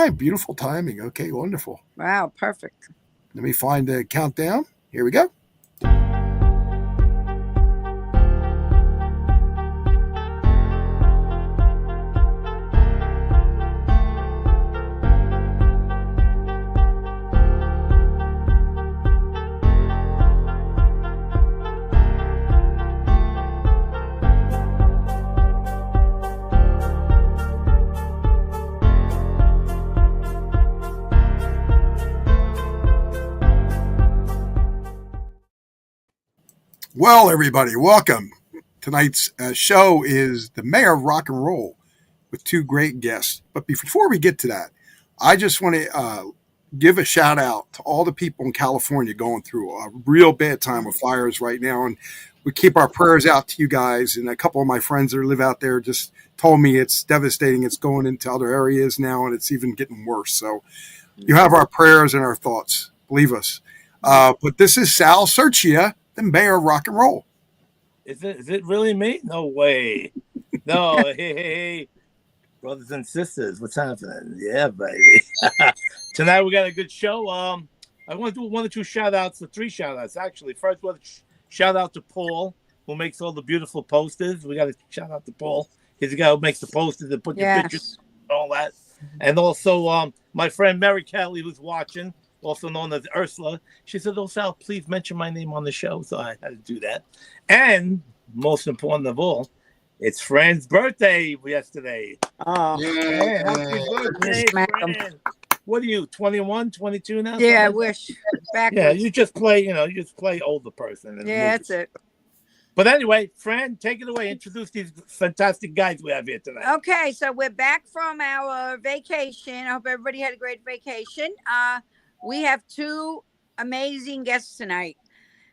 time. Beautiful timing. Okay, wonderful. Wow, perfect. Let me find the countdown. Here we go. Well, everybody, welcome. Tonight's show is the Mayor of Rock and Roll with two great guests. But before we get to that, I just want to give a shout out to all the people in California going through a real bad time with fires right now. And we keep our prayers out to you guys. And a couple of my friends that live out there just told me it's devastating. It's going into other areas now, and it's even getting worse. So you have our prayers and our thoughts. Believe us. But this is Sal Serchia, the Mayor of Rock and Roll. Is it really me? No way. No, hey, brothers and sisters, what's happening? Yeah, baby. Tonight we got a good show. I want to do one or two shout outs, or three shout outs actually. First, one shout out to Paul, who makes all the beautiful posters. We got to shout out to Paul. He's the guy who makes the posters and put your pictures and all that. And also my friend Mary Kelly, who's watching, also known as Ursula. She said, "Oh, Sal, please mention my name on the show." So I had to do that. And most important of all, it's Fran's birthday yesterday. Oh, yeah. Happy birthday, Fran. What are you, 21, 22 now? Yeah, I wish. Backwards. Yeah, you just play older person. Yeah, that's it. But anyway, Fran, take it away. Introduce these fantastic guys we have here tonight. Okay, so we're back from our vacation. I hope everybody had a great vacation. We have two amazing guests tonight.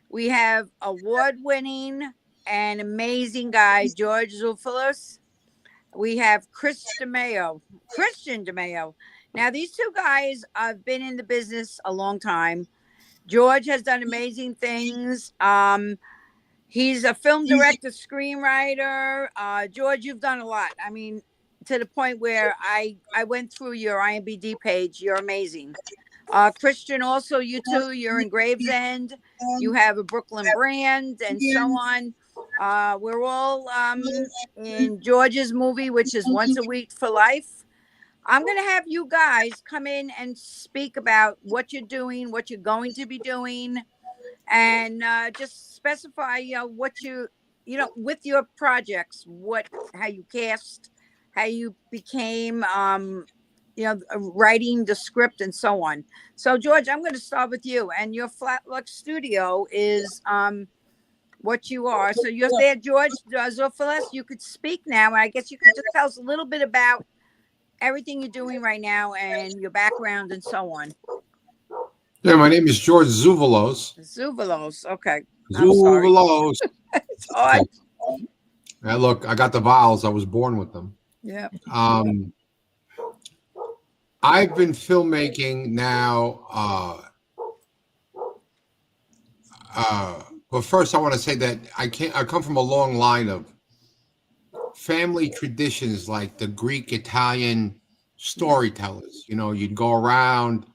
We have award-winning and amazing guy, George Zouvelos. We have Christian DeMayo. Now, these two guys have been in the business a long time. George has done amazing things. He's a film director, screenwriter. George, you've done a lot. I mean, to the point where I went through your IMDb page. You're amazing. Christian, also, you too, you're in Gravesend. You have a Brooklyn brand and so on. We're all in George's movie, which is Once a Week for Life. I'm going to have you guys come in and speak about what you're doing, what you're going to be doing, and just specify, what with your projects, how you cast, how you became, writing the script and so on. So, George, I'm going to start with you. And your Flatluck Studio is what you are. So you're there, George Zouvelos. You could speak now. And I guess you could just tell us a little bit about everything you're doing right now and your background and so on. Yeah, my name is George Zouvelos. Zouvelos, okay. Zouvelos. It's hard. Okay. Now, look, I got the vowels. I was born with them. Yeah. I've been filmmaking now. But first, I want to say that I come from a long line of family traditions, like the Greek, Italian storytellers. You'd go around.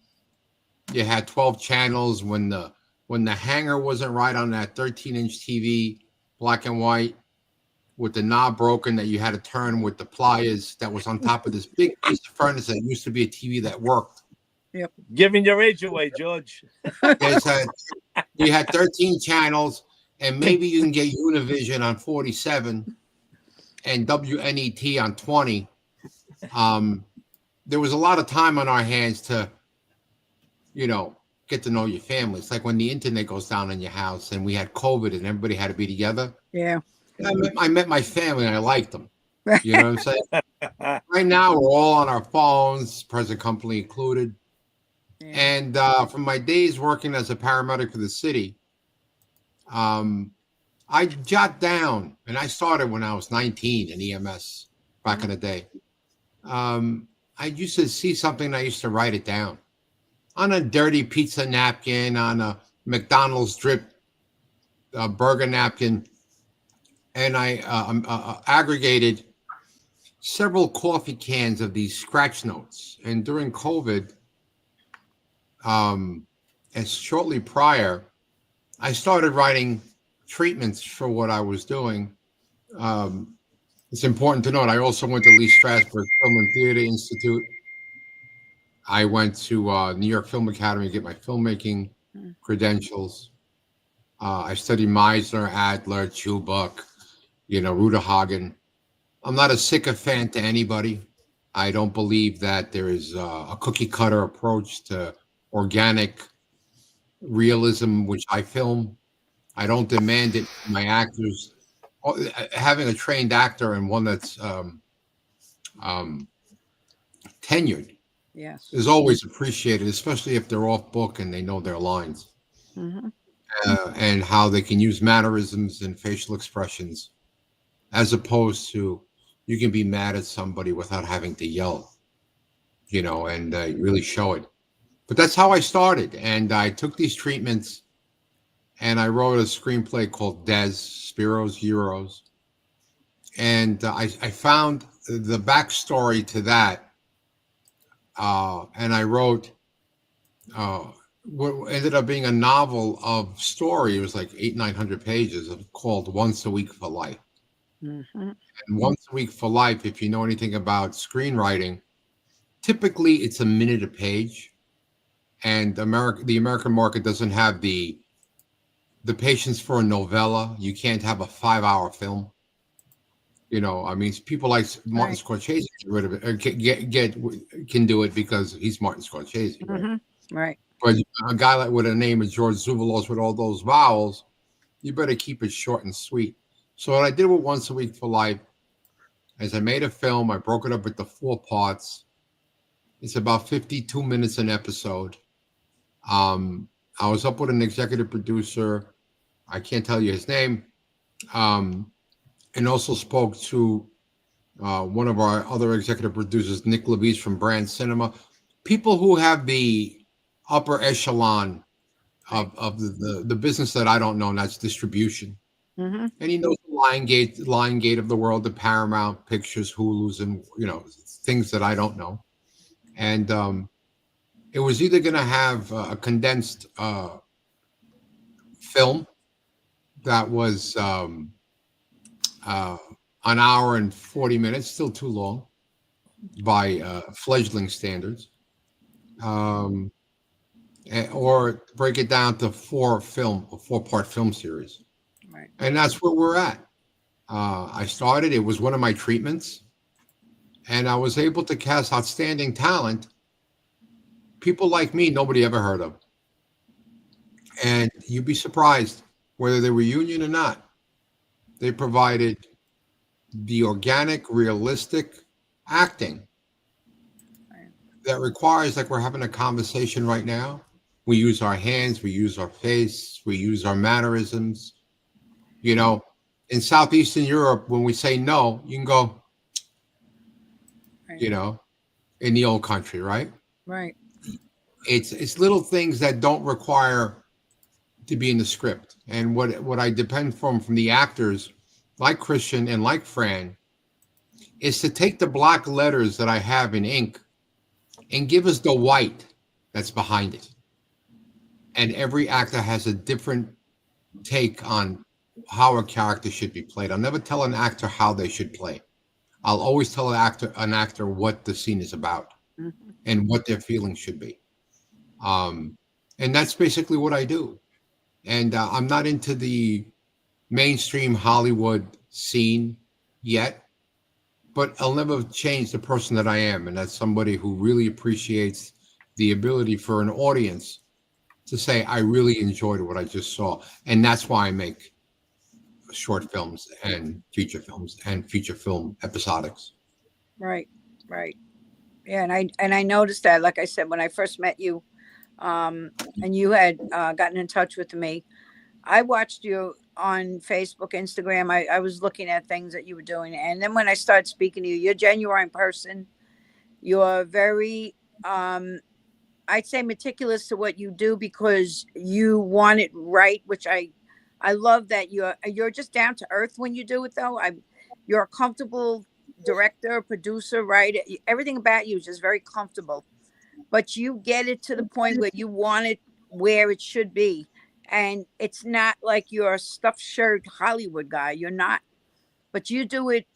You had 12 channels when the hanger wasn't right on that 13-inch TV, black and white, with the knob broken that you had to turn with the pliers that was on top of this big piece of furnace that used to be a TV that worked. Yep. Giving your age away, George. You had 13 channels, and maybe you can get Univision on 47 and WNET on 20. There was a lot of time on our hands to, get to know your family. It's like when the internet goes down in your house and we had COVID and everybody had to be together. Yeah. I met my family and I liked them. You know what I'm saying? Right now, we're all on our phones, present company included. Yeah. And from my days working as a paramedic for the city, I jot down, and I started when I was 19 in EMS back in the day. I used to see something, I used to write it down on a dirty pizza napkin, on a McDonald's drip burger napkin, and I aggregated several coffee cans of these scratch notes. And during COVID, and shortly prior, I started writing treatments for what I was doing. Um, it's important to note I also went to Lee Strasberg Film and Theater Institute. I went to New York Film Academy to get my filmmaking credentials. I studied Meisner, Adler, Chubbuck, Ruda Hagen. I'm not a sycophant to anybody. I don't believe that there is a cookie cutter approach to organic realism, which I film. I don't demand it from my actors. Having a trained actor and one that's um, tenured Yes. is always appreciated, especially if they're off book and they know their lines and how they can use mannerisms and facial expressions, as opposed to you can be mad at somebody without having to yell, and really show it. But that's how I started. And I took these treatments and I wrote a screenplay called Des, Spiro's Euros. And I found the backstory to that. And I wrote what ended up being a novel of story. It was like 900 pages called Once a Week for Life. And Once a Week for Life, if you know anything about screenwriting, typically it's a minute a page. And the American market doesn't have the patience for a novella. You can't have a 5-hour film. People like Martin Scorsese get rid of it, can do it because he's Martin Scorsese, right? Right. But a guy like with a name of George Zouvelos with all those vowels, you better keep it short and sweet. So what I did with Once a Week for Life is I made a film. I broke it up into 4 parts. It's about 52 minutes an episode. I was up with an executive producer. I can't tell you his name. And also spoke to one of our other executive producers, Nick Levis from Brand Cinema. People who have the upper echelon of the business that I don't know, and that's distribution. And he knows the Lion Gate of the world, the Paramount Pictures, Hulu's, and things that I don't know. And it was either going to have a condensed film that was an hour and 40 minutes, still too long by fledgling standards, or break it down to a 4-part film series. Right. And that's where we're at. I started, it was one of my treatments, and I was able to cast outstanding talent. People like me, nobody ever heard of. And you'd be surprised whether they were union or not. They provided the organic, realistic acting that requires, like we're having a conversation right now. We use our hands, we use our face, we use our mannerisms. In Southeastern Europe, when we say no, you can go, in the old country, right? Right. It's little things that don't require to be in the script. And what I depend from the actors, like Christian and like Fran, is to take the black letters that I have in ink and give us the white that's behind it. And every actor has a different take on how a character should be played. I'll never tell an actor how they should play. I'll always tell an actor what the scene is about and what their feelings should be. And that's basically what I do. And I'm not into the mainstream Hollywood scene yet, but I'll never change the person that I am. And that's somebody who really appreciates the ability for an audience to say, I really enjoyed what I just saw. And that's why I make short films and feature films and feature film episodics. Right. Yeah. And I noticed that, like I said, when I first met you, and you had gotten in touch with me, I watched you on Facebook, Instagram. I was looking at things that you were doing. And then when I started speaking to you, you're a genuine person. You're very, I'd say, meticulous to what you do because you want it right, which I love that you're just down to earth when you do it, though. You're a comfortable director, producer, writer, everything about you is just very comfortable. But you get it to the point where you want it where it should be. And it's not like you're a stuffed shirt Hollywood guy. You're not, but you do it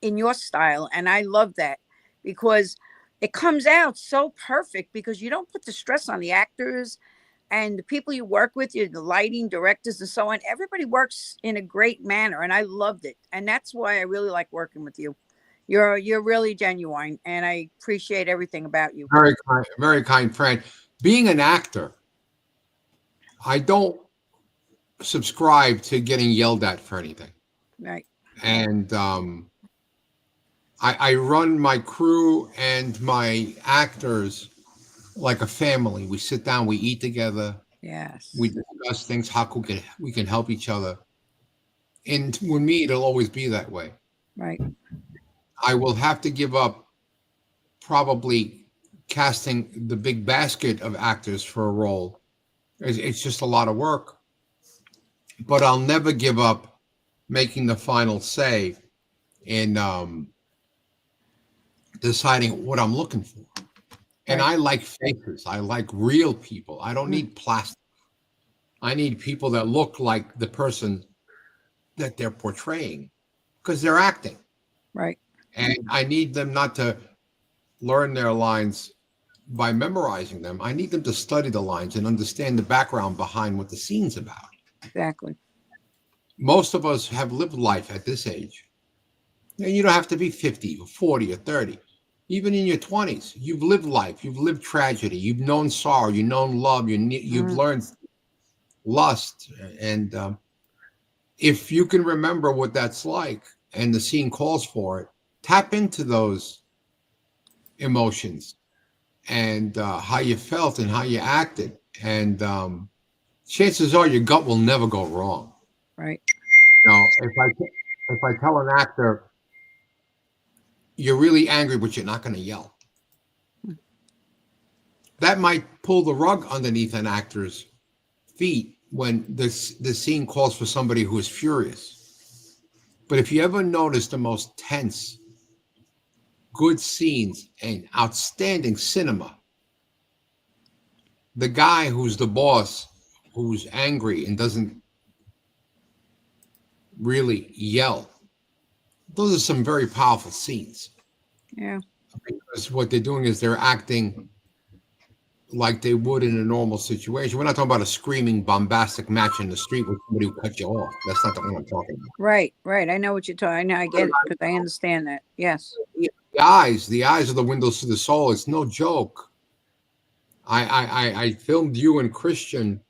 in your style. And I love that because it comes out so perfect because you don't put the stress on the actors and the people you work with, the lighting directors and so on. Everybody works in a great manner. And I loved it. And that's why I really like working with you. You're really genuine, and I appreciate everything about you. Very kind friend. Being an actor, I don't subscribe to getting yelled at for anything. Right. And I run my crew and my actors like a family. We sit down, we eat together, Yes. we discuss things, how we can help each other. And with me, it'll always be that way. Right. I will have to give up probably casting the big basket of actors for a role. It's just a lot of work. But I'll never give up making the final say in deciding what I'm looking for. And Right. I like faces. I like real people. I don't need plastic. I need people that look like the person that they're portraying because they're acting. Right. And I need them not to learn their lines by memorizing them. I need them to study the lines and understand the background behind what the scene's about. Exactly. Most of us have lived life at this age. And you don't have to be 50 or 40 or 30. Even in your 20s, you've lived life. You've lived tragedy. You've known sorrow. You've known love. You've learned lust. And if you can remember what that's like and the scene calls for it, tap into those emotions and how you felt and how you acted. And chances are your gut will never go wrong. Right. Now, if I tell an actor, you're really angry, but you're not going to yell, that might pull the rug underneath an actor's feet when the scene calls for somebody who is furious. But if you ever notice the most tense, good scenes and outstanding cinema, the guy who's the boss, who's angry and doesn't really yell, those are some very powerful scenes. Yeah. Because what they're doing is they're acting like they would in a normal situation. We're not talking about a screaming, bombastic match in the street with somebody who cut you off. That's not the one I'm talking about. Right. Right. I know what you're talking. I know. I get it because I understand that. Yes. The eyes are the windows to the soul. It's no joke. I filmed you and Christian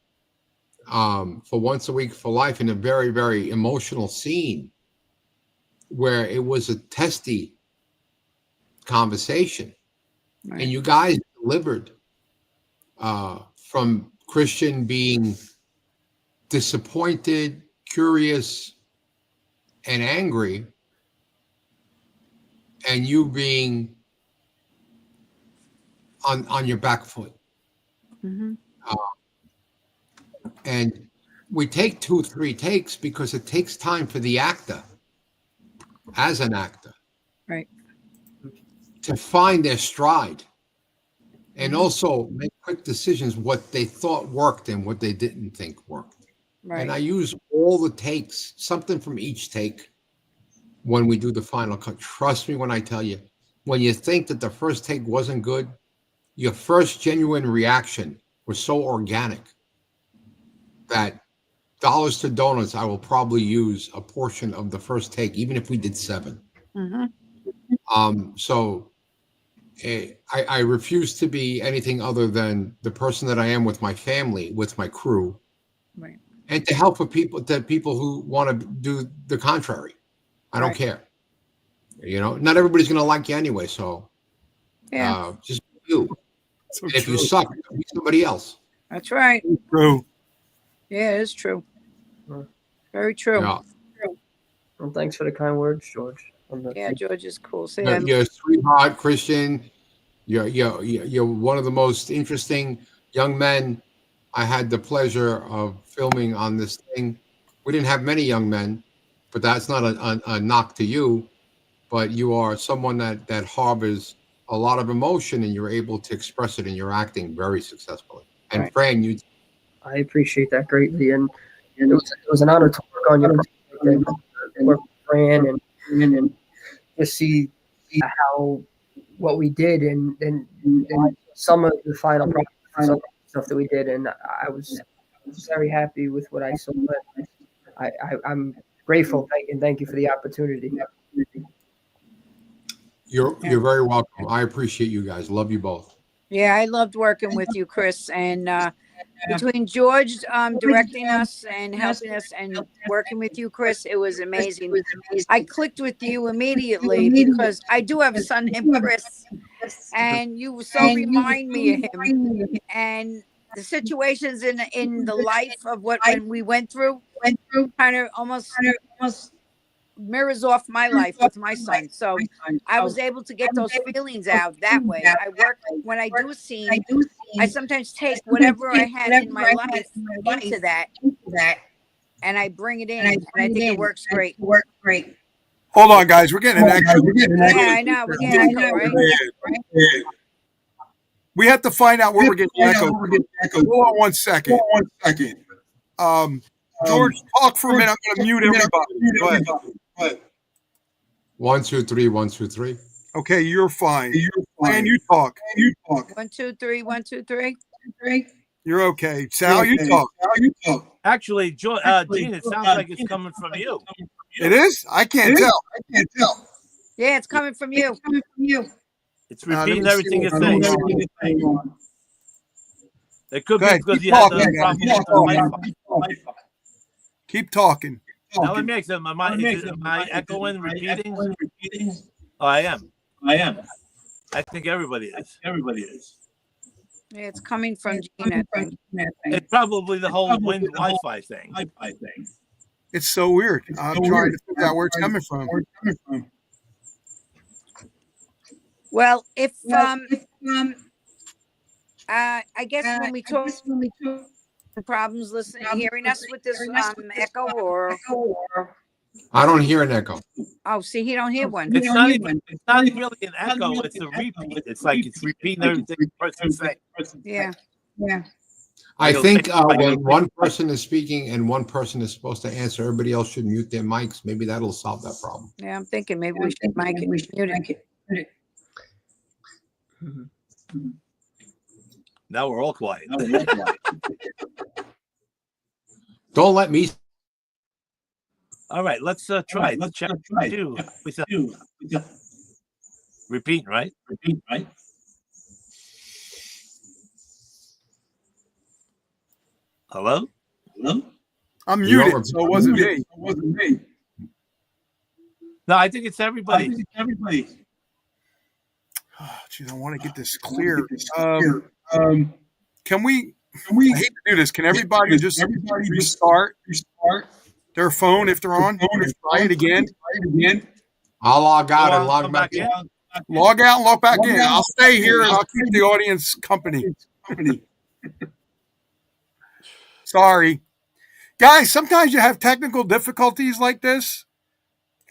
for Once a Week for Life in a very, very emotional scene where it was a testy conversation. Right. And you guys delivered from Christian being disappointed, curious, and angry, and you being on your back foot. Mm-hmm. And we take 2 or 3 takes because it takes time for the actor, as an actor, Right. to find their stride and also make quick decisions what they thought worked and what they didn't think worked. Right. And I use all the takes, something from each take when we do the final cut. Trust me when I tell you, when you think that the first take wasn't good, your first genuine reaction was so organic that dollars to donuts, I will probably use a portion of the first take, even if we did 7. Mm-hmm. So I refuse to be anything other than the person that I am with my family, with my crew, Right. and to help with people who want to do the contrary. I don't Right. care. Not everybody's going to like you anyway. So Yeah. just be you. So And if you true. suck, be somebody else. That's right. True. Yeah, it is true. Very true. Yeah. Well, thanks for the kind words, George. Yeah, George is cool. See, You're a sweetheart, Christian. You're one of the most interesting young men I had the pleasure of filming on this thing. We didn't have many young men, but that's not a knock to you. but you are someone that harbors a lot of emotion, and you're able to express it in your acting very successfully. And Right. Fran, you I appreciate that greatly, and it was an honor to work on your project and work with Fran and just see how what we did and some of the final product, some of the stuff that we did, and I was very happy with what I saw. I'm grateful and thank you for the opportunity. you're very welcome. I appreciate you guys. Love you both. Yeah, I loved working with you, Chris. And between George directing us and helping us and working with you, Chris, it was amazing. I clicked with you immediately because I do have a son named Chris, and you so remind me of him and the situations in the life of when we went through kind of almost mirrors off my life with my son. So I was able to get those feelings out that way. I work when I do a scene, I sometimes take whatever I had in my life into that and I bring it in, and I think it works great. Hold on, guys. We're getting an echo. Yeah, I know. We get an echo, right? We have to find out where we're getting the echo. Hold on 1 second. George, talk for a minute. I'm going to mute everybody. Go ahead. 1, 2, 3, 1, 2, 3. Okay, you're fine. And you talk. 1, 2, 3, 1, 2, 3. You're okay. Sal, you talk. Actually, Gene, it sounds like it's coming from you. It is? I can't tell. Yeah, it's coming from you. It's repeating everything you're saying. It could be because you had the problem with the Wi-Fi. Keep talking. Now let me ask you, am I echoing, repeating? Oh, I am. I think everybody is. Yeah, it's coming from Gina. It's probably the whole wind Wi-Fi thing. It's so weird. I'm trying to figure out where it's coming from. Well, if I guess when we talk problems listening, hearing us with this echo or I don't hear an echo. oh, see, he don't hear one. It's not really an echo. It's a repeat. It's like it's repeating everything the person saying. Yeah. I think when one person is speaking and one person is supposed to answer, everybody else should mute their mics. Maybe that'll solve that problem. Yeah, I'm thinking maybe we should mic it, mute it. Now we're all quiet. Don't let me. All right, let's try. Let's check. Repeat, right? Hello? I'm muted, so it wasn't me. No, I think it's everybody. Oh, geez, I want to get this clear. Can we? I hate to do this. Can everybody just restart their phone if they're on? Try it again. I'll log out and log back in. Log out and log back in. I'll stay here and I'll keep the audience company. Sorry. Guys, sometimes you have technical difficulties like this,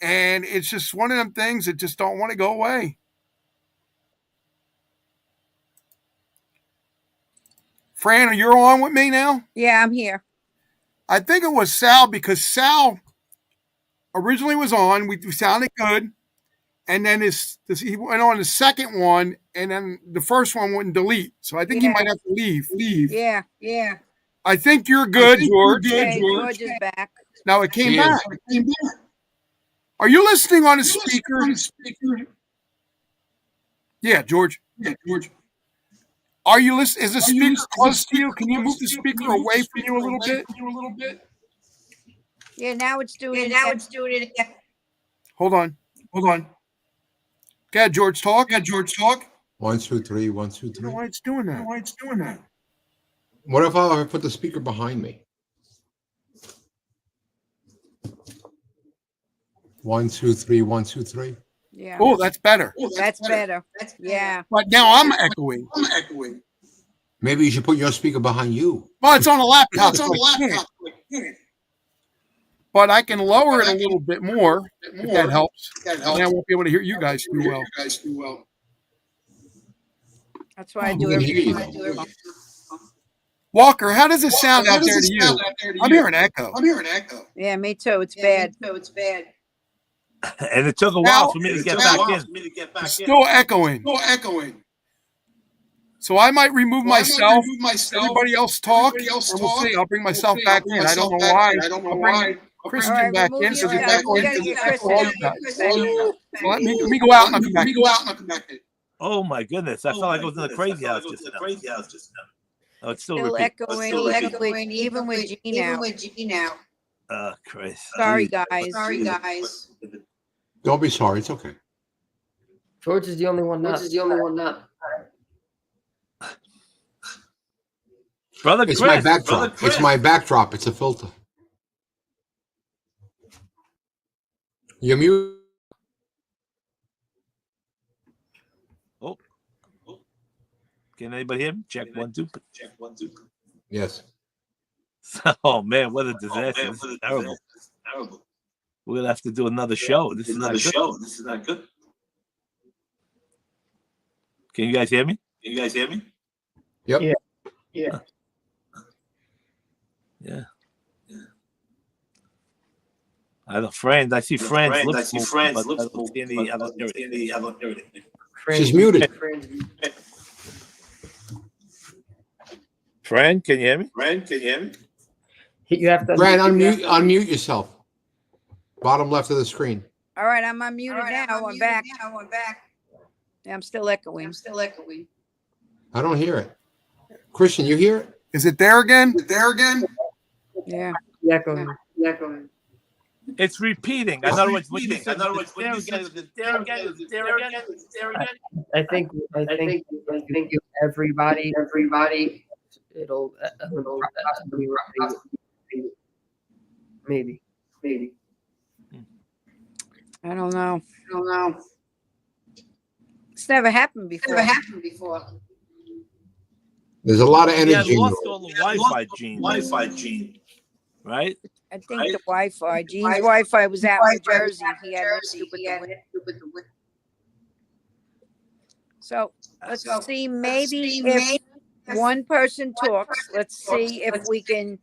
and it's just one of them things that just don't want to go away. Fran, are you on with me now? Yeah, I'm here. I think it was Sal, because Sal originally was on. We sounded good. And then he went on the second one, and then the first one wouldn't delete. So I think he might have to leave. Yeah. I think you're good, George. Okay, George is back. Now it came back. Are you listening on a speaker? Yeah, George. Are you listening? Is the speaker close to you? Can you move the speaker away from you a little bit? Yeah, now it's doing it again. Hold on. Okay, George, talk. 1, 2, 3, 1, 2, 3. Why it's doing that? What if I put the speaker behind me? 1, 2, 3, 1, 2, 3. Yeah. Oh, that's better. That's better. Yeah. But now I'm echoing. Maybe you should put your speaker behind you. Well, it's on a laptop. but I can lower it a little bit more if that helps. And I won't be able to hear you guys too well. That's why I We do can hear you, everything. though. Walker, how does it sound out there to you? I'm hearing echo. Yeah, me too. It's bad. And it took a while for me to get back in. It's still echoing. So I might remove myself. Everybody else talk, and we'll see. I'll bring myself back in. I don't know why. I'll bring Christian All right, back remove in because it's yourself. We echoing. gotta get Kristen All in. you guys. So let me go out and I'll come back. Oh my goodness! I felt like I was in a crazy house just now. Oh, it's still Still repeating. echoing, even with G now. Christ. Sorry, Jeez. guys. Don't be sorry. It's okay. George is the only one not. Brother It's Chris. my backdrop. It's my backdrop. It's a filter. You're mute. Oh. Can anybody hear me? Check 1 2. Yes. Oh man, what a disaster! This is terrible. We're gonna have to do another show. This is not good. Can you guys hear me? Yep. Yeah. Yeah. I don't friends. I see friends. Lips moving, but I don't see any. I don't hear anything. She's muted. Friend, can you hear me? You have to Unmute yourself. Bottom left of the screen. All right, I'm unmuted now. I'm back. Yeah, I'm still echoing. I don't hear it. Christian, you hear it? Is it there again? Yeah. echoing. It's repeating. In other words, when you say I think everybody, it'll maybe. I don't know. It's never happened before. There's a lot of he had energy. lost all the Wi-Fi gene. Right? I think the Wi-Fi. Gene's Wi-Fi was out in New Jersey. He had an issue with the wind. So let's see. Maybe if one person talks, let's see if we can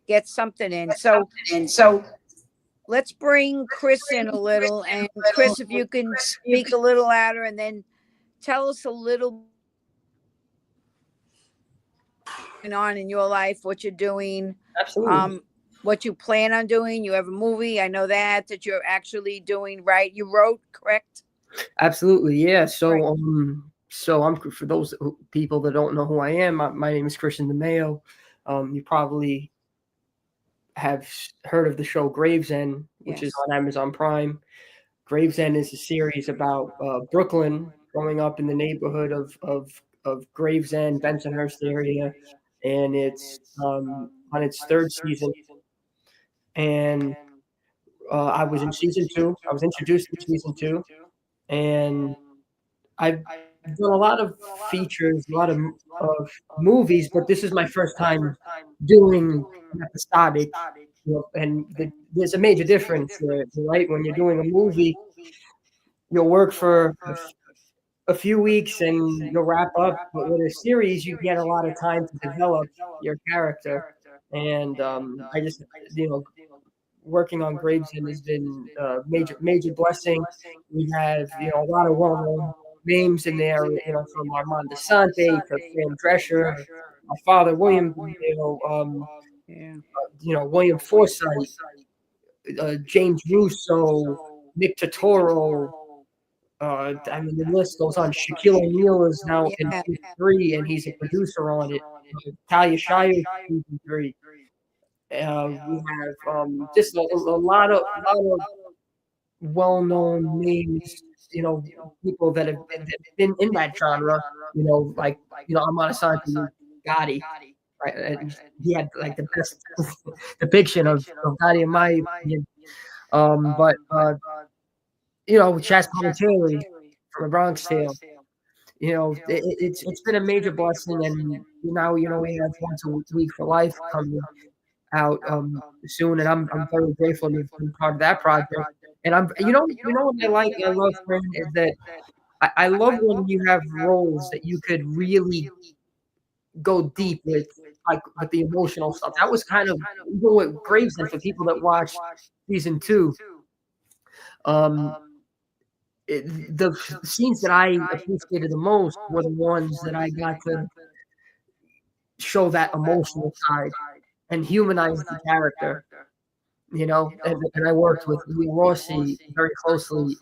get something in. So let's bring Chris in a little. And Chris, if you can speak a little louder, and then tell us a little on in your life, what you're doing. Absolutely. What you plan on doing. You have a movie. I know that you're actually doing, right? You wrote, correct? Absolutely, yeah. So, so I'm for those people that don't know who I am. My name is Christian DeMayo. You probably have heard of the show Gravesend, which is on Amazon Prime. Gravesend is a series about Brooklyn, growing up in the neighborhood of Gravesend, Bensonhurst area, and it's on its third season. And I was in season 2. I was introduced in season 2, and I've done a lot of features, a lot of movies, but this is my first time doing episodic. And there's a major difference, right? When you're doing a movie, you'll work for a few weeks and you'll wrap up. But with a series, you get a lot of time to develop your character. And I just, working on Gravesend has been a major blessing. We have, a lot of well-known names in there, from Armand Desante to Fran Drescher, my father, William, William Forsythe, James Russo, Nick Totoro. The list goes on. Shaquille O'Neal is now in season 3, and he's a producer on it. Talia Shire is season 3. We have just a lot of well-known names, people that have been in that genre, like Amon Asante, Gotti, right? And he had like the best depiction of Gotti in my opinion. But Chaz Palminteri from A Bronx Tale. It's been a major blessing, and now we have Once a Week for Life coming. out soon, and I'm very grateful to be part of that project. And I'm what I love, friend, is that I love when you have roles that you could really go deep with, like with the emotional stuff. That was kind of even with Gravesend, for people that watched season 2. The scenes that I appreciated the most were the ones that I got to show that emotional side and humanize the character. And I worked with Lee Rossi very closely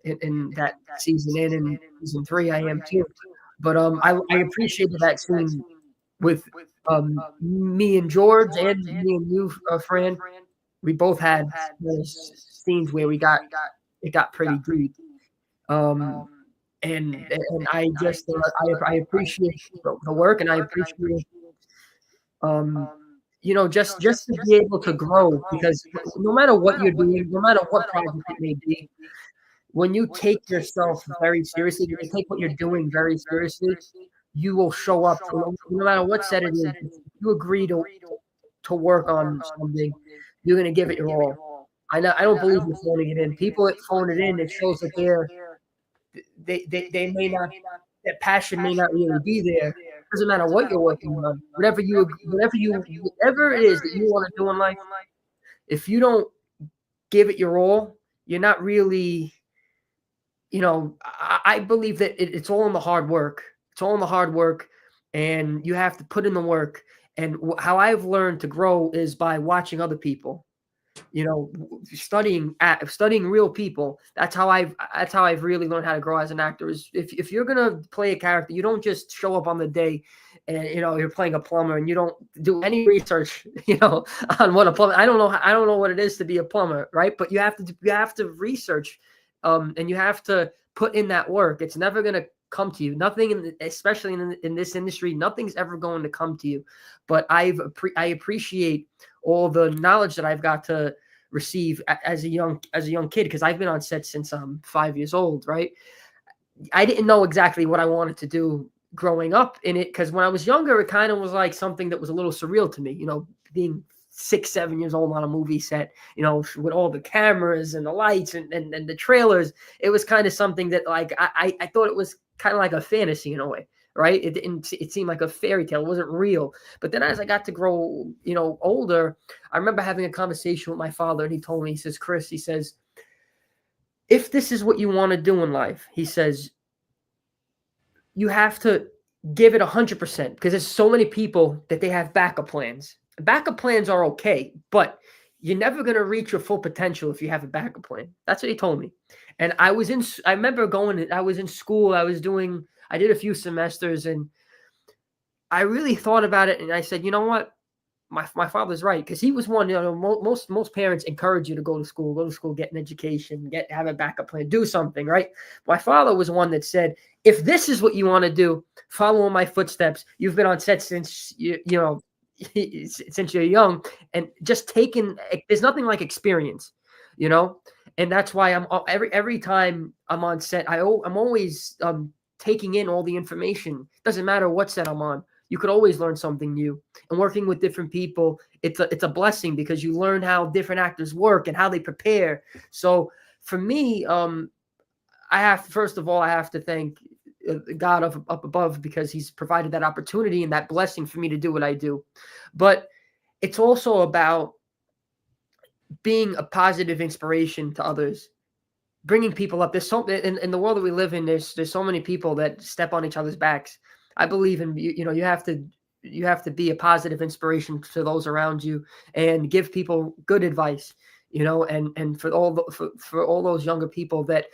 in that season, and in season 3 I am too. But I appreciated that scene with me and George, and me and you, Fran. We both had those scenes where it got pretty deep. And I just I appreciate the work, and I appreciate just to be able to grow, because no matter what you're doing, no matter what project it may be, when you take yourself very seriously, when you take what you're doing very seriously, you will show up no matter what set it is. If you agree to work on something, you're going to give it your all. I don't believe in phoning it in. People that phone it in, it shows that they may not, that passion may not really be there. It doesn't matter what you're working on. Whatever it is that you want to do in life, if you don't give it your all, you're not really, I believe that it's all in the hard work. It's all in the hard work, and you have to put in the work. And how I've learned to grow is by watching other people, studying real people. That's how I've really learned how to grow as an actor. Is if you're gonna play a character, you don't just show up on the day and you're playing a plumber and you don't do any research on what a plumber. I don't know what it is to be a plumber, right? But you have to research, and you have to put in that work. It's never gonna come to you. Nothing, especially in this industry, nothing's ever going to come to you. But I appreciate all the knowledge that I've got to receive as a young kid, because I've been on set since I'm 5 years old, right? I didn't know exactly what I wanted to do growing up in it, because when I was younger, it kind of was like something that was a little surreal to me, being 6-7 years old on a movie set, with all the cameras and the lights and the trailers. It was kind of something that, like, I thought it was kind of like a fantasy in a way, right? It seemed like a fairy tale. It wasn't real. But then as I got to grow, older, I remember having a conversation with my father, and he told me, he says, Chris, he says, if this is what you want to do in life, he says, you have to give it 100%, because there's so many people that they have backup plans. Backup plans are okay, but you're never going to reach your full potential if you have a backup plan. That's what he told me. And I remember I was in school, I did a few semesters, and I really thought about it, and I said, you know what? My father's right, because he was one, most parents encourage you to go to school, get an education, have a backup plan, do something, right? My father was one that said, if this is what you want to do, follow in my footsteps. You've been on set since since you're young, and just there's nothing like experience, and that's why I'm every time I'm on set, I'm always taking in all the information. Doesn't matter what set I'm on. You could always learn something new. And working with different people, it's a blessing, because you learn how different actors work and how they prepare. So for me, first of all, I have to thank God up above, because he's provided that opportunity and that blessing for me to do what I do. But it's also about being a positive inspiration to others, bringing people up. There's so in the world that we live in, there's so many people that step on each other's backs. I believe in, you have to be a positive inspiration to those around you and give people good advice, and for all those younger people that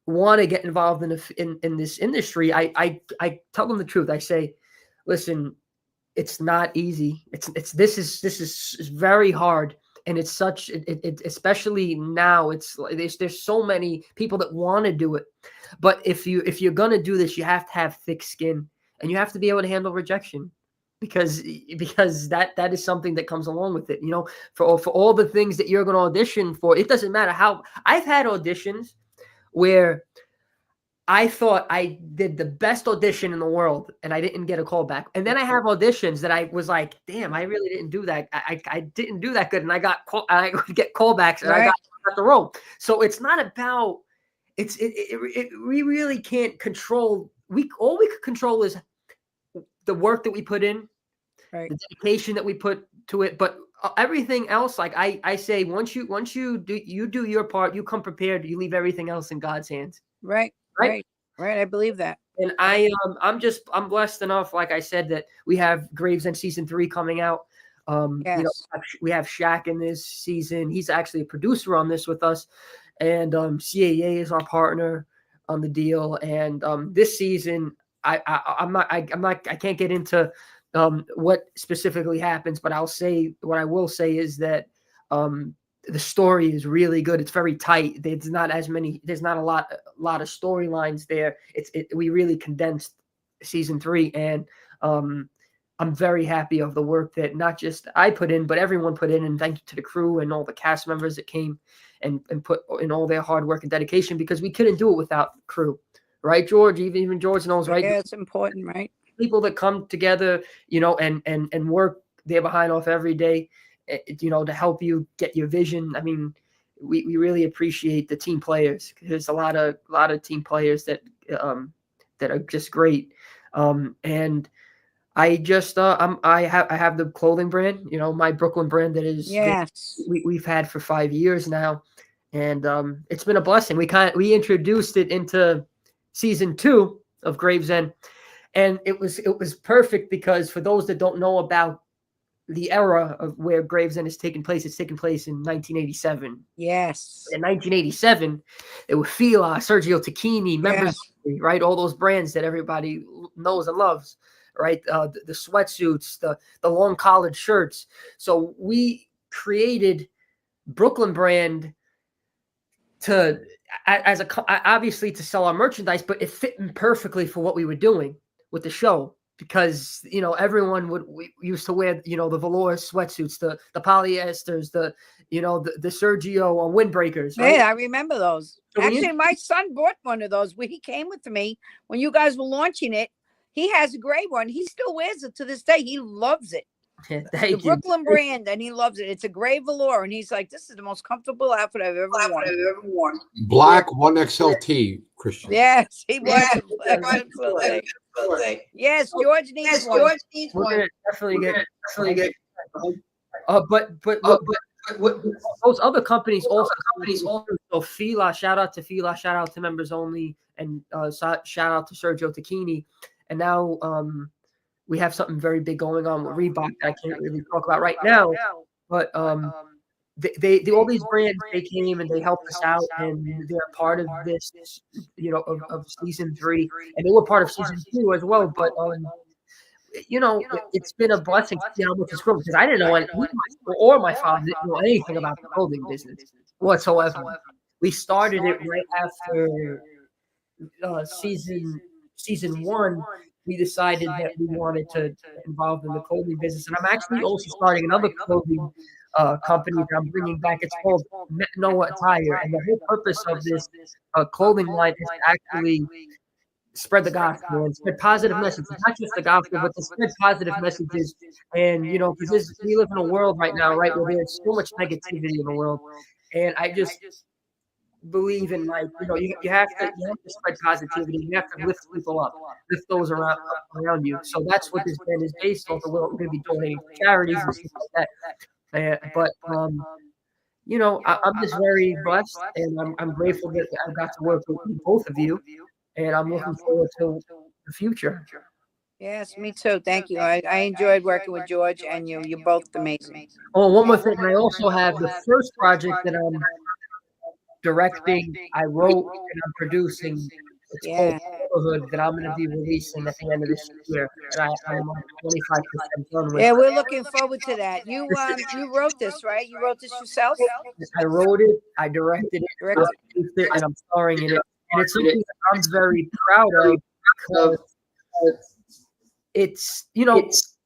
want to get involved in this industry, I tell them the truth. I say, listen, it's not easy. This is very hard. And it's especially now, there's so many people that want to do it. But if you're going to do this, you have to have thick skin, and you have to be able to handle rejection, because that is something that comes along with it. For all the things that you're going to audition for, it doesn't matter how. I've had auditions where I thought I did the best audition in the world, and I didn't get a call back. And then I have auditions that I was like, "Damn, I really didn't do that. I didn't do that good." And I would get callbacks, and I got the role. So it's not about we really can't control. All we could control is the work that we put in, the dedication that we put to it. But everything else, like I say, once you do your part, you come prepared. You leave everything else in God's hands. Right. I believe that. And I'm blessed enough, like I said, that we have Gravesend season 3 coming out. Yes. We have Shaq in this season. He's actually a producer on this with us, and CAA is our partner on the deal. And this season, I can't get into what specifically happens, but what I will say is that the story is really good. It's very tight. There's not a lot of storylines there. We really condensed season 3, and I'm very happy of the work that not just I put in, but everyone put in. And thank you to the crew and all the cast members that came and put in all their hard work and dedication, because we couldn't do it without the crew, right, George? Even George knows, right? Yeah, it's important, right? People that come together, and work their behind off every day, to help you get your vision. I mean, we really appreciate the team players. There's a lot of team players that are just great. And I just I have the clothing brand, my Brooklyn brand that is we've had for 5 years now, and it's been a blessing. We introduced it into season 2 of Gravesend, and it was perfect, because for those that don't know about the era of where Gravesend is taking place, it's taking place in 1987. Yes. In 1987, there were Fila, Sergio Tacchini, members, right? All those brands that everybody knows and loves, right? The sweatsuits, the long collared shirts. So we created Brooklyn brand obviously to sell our merchandise, but it fit in perfectly for what we were doing with the show. Because everyone we used to wear the velour sweatsuits, the polyesters, the Sergio windbreakers. Right? Yeah, I remember those. So actually, my son bought one of those. He came with me when you guys were launching it. He has a gray one. He still wears it to this day. He loves it. The Brooklyn brand, and he loves it. It's a gray velour, and he's like, "This is the most comfortable outfit I've ever worn." Black 1XLT, Christian. Yes, he was. Yes, George needs one. We're gonna definitely get. But those other companies also. So Fila, shout out to Fila, shout out to members only, and shout out to Sergio Tacchini, and now we have something very big going on with Reebok that I can't really talk about right now. But they all these brands, they came and they helped us out, and they're part of this, of season 3, and they were part of season 2 as well. But it's been a blessing to see how much it's grown, because I didn't know anything, or my father didn't know anything about the clothing business whatsoever. We started it right after season 1. We decided that we wanted to get involved in the clothing business, and I'm actually also starting another clothing company that I'm bringing back. It's called Noah Attire, and the whole purpose of this clothing line is to actually spread the gospel and spread positive messages, not just the gospel, but to spread positive messages. And because we live in a world right now, right, where there's so much negativity in the world, and I just believe in, like, you have to spread positivity. You have to lift people up, lift those around you. So that's what this band is based off of. We're going to be donating to charities and stuff like that. But I'm just very blessed, and I'm grateful that I got to work with both of you, and I'm looking forward to the future. Yes, me too. Thank you. I enjoyed working with George and you. You're both amazing. Oh, one more thing. I also have the first project that I'm directing, I wrote, and I'm producing. It's called Neighborhood, that I'm going to be releasing at the end of this year. And I'm 25% done with. Yeah, we're looking forward to that. You wrote this, right? You wrote this yourself? I wrote it, I directed it, and I'm starring in it. And it's something that I'm very proud of, because it's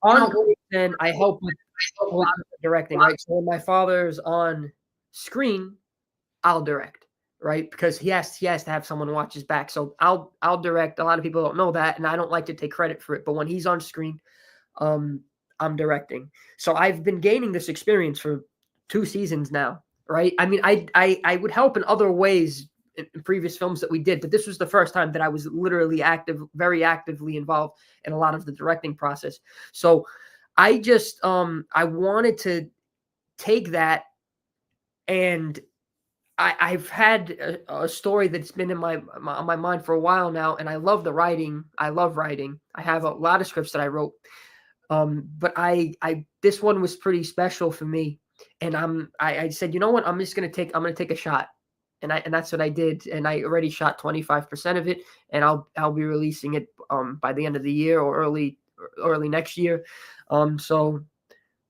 on, and I help with a lot of directing, right? So when my father's on screen, I'll direct. right? Because he has to have someone watch his back. So I'll direct. A lot of people don't know that, and I don't like to take credit for it. But when he's on screen, I'm directing. So I've been gaining this experience for 2 seasons now, right? I mean, I would help in other ways in previous films that we did, but this was the first time that I was literally very actively involved in a lot of the directing process. So I just I wanted to take that, and I've had a story that's been in on my mind for a while now, and I love the writing. I love writing. I have a lot of scripts that I wrote, but this one was pretty special for me, and I said, you know what, I'm gonna take a shot, and that's what I did, and I already shot 25% of it, and I'll be releasing it by the end of the year or early next year, so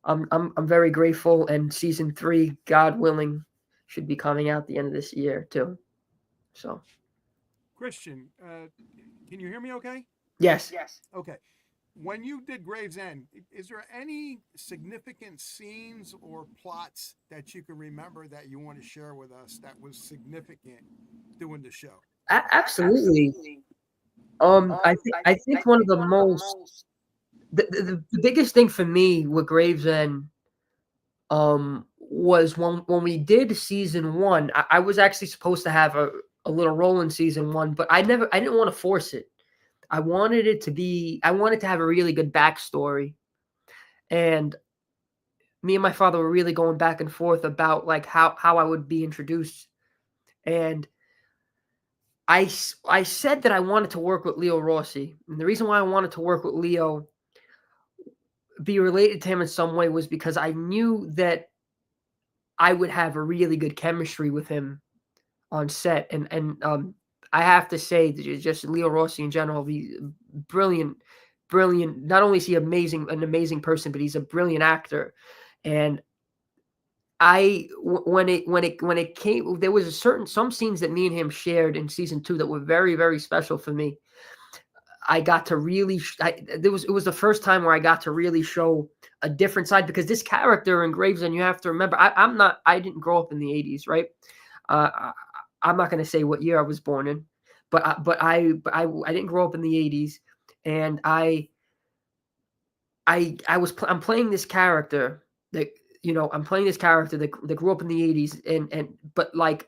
I'm very grateful, and season 3, God willing, should be coming out the end of this year too. So Christian, can you hear me okay? yes. Okay. When you did Gravesend, is there any significant scenes or plots that you can remember that you want to share with us that was significant doing the show? Absolutely. I think one of the most the biggest thing for me with Gravesend was when we did season 1. I was actually supposed to have a little role in season 1, but I didn't want to force it. I wanted to have a really good backstory, and me and my father were really going back and forth about like how I would be introduced, and I said that I wanted to work with Leo Rossi, and the reason why I wanted to work with Leo, be related to him in some way, was because I knew that I would have a really good chemistry with him on set, and I have to say that just Leo Rossi in general, he's brilliant. Not only is he an amazing person, but he's a brilliant actor. And when it came, there was some scenes that me and him shared in season 2 that were very, very special for me. I got to really, it was the first time where I got to really show a different side, because this character in Gravesend, you have to remember, I didn't grow up in the 80s, right? I'm not going to say what year I was born in, but I didn't grow up in the 80s, and I'm playing this character that, I'm playing this character that grew up in the 80s but like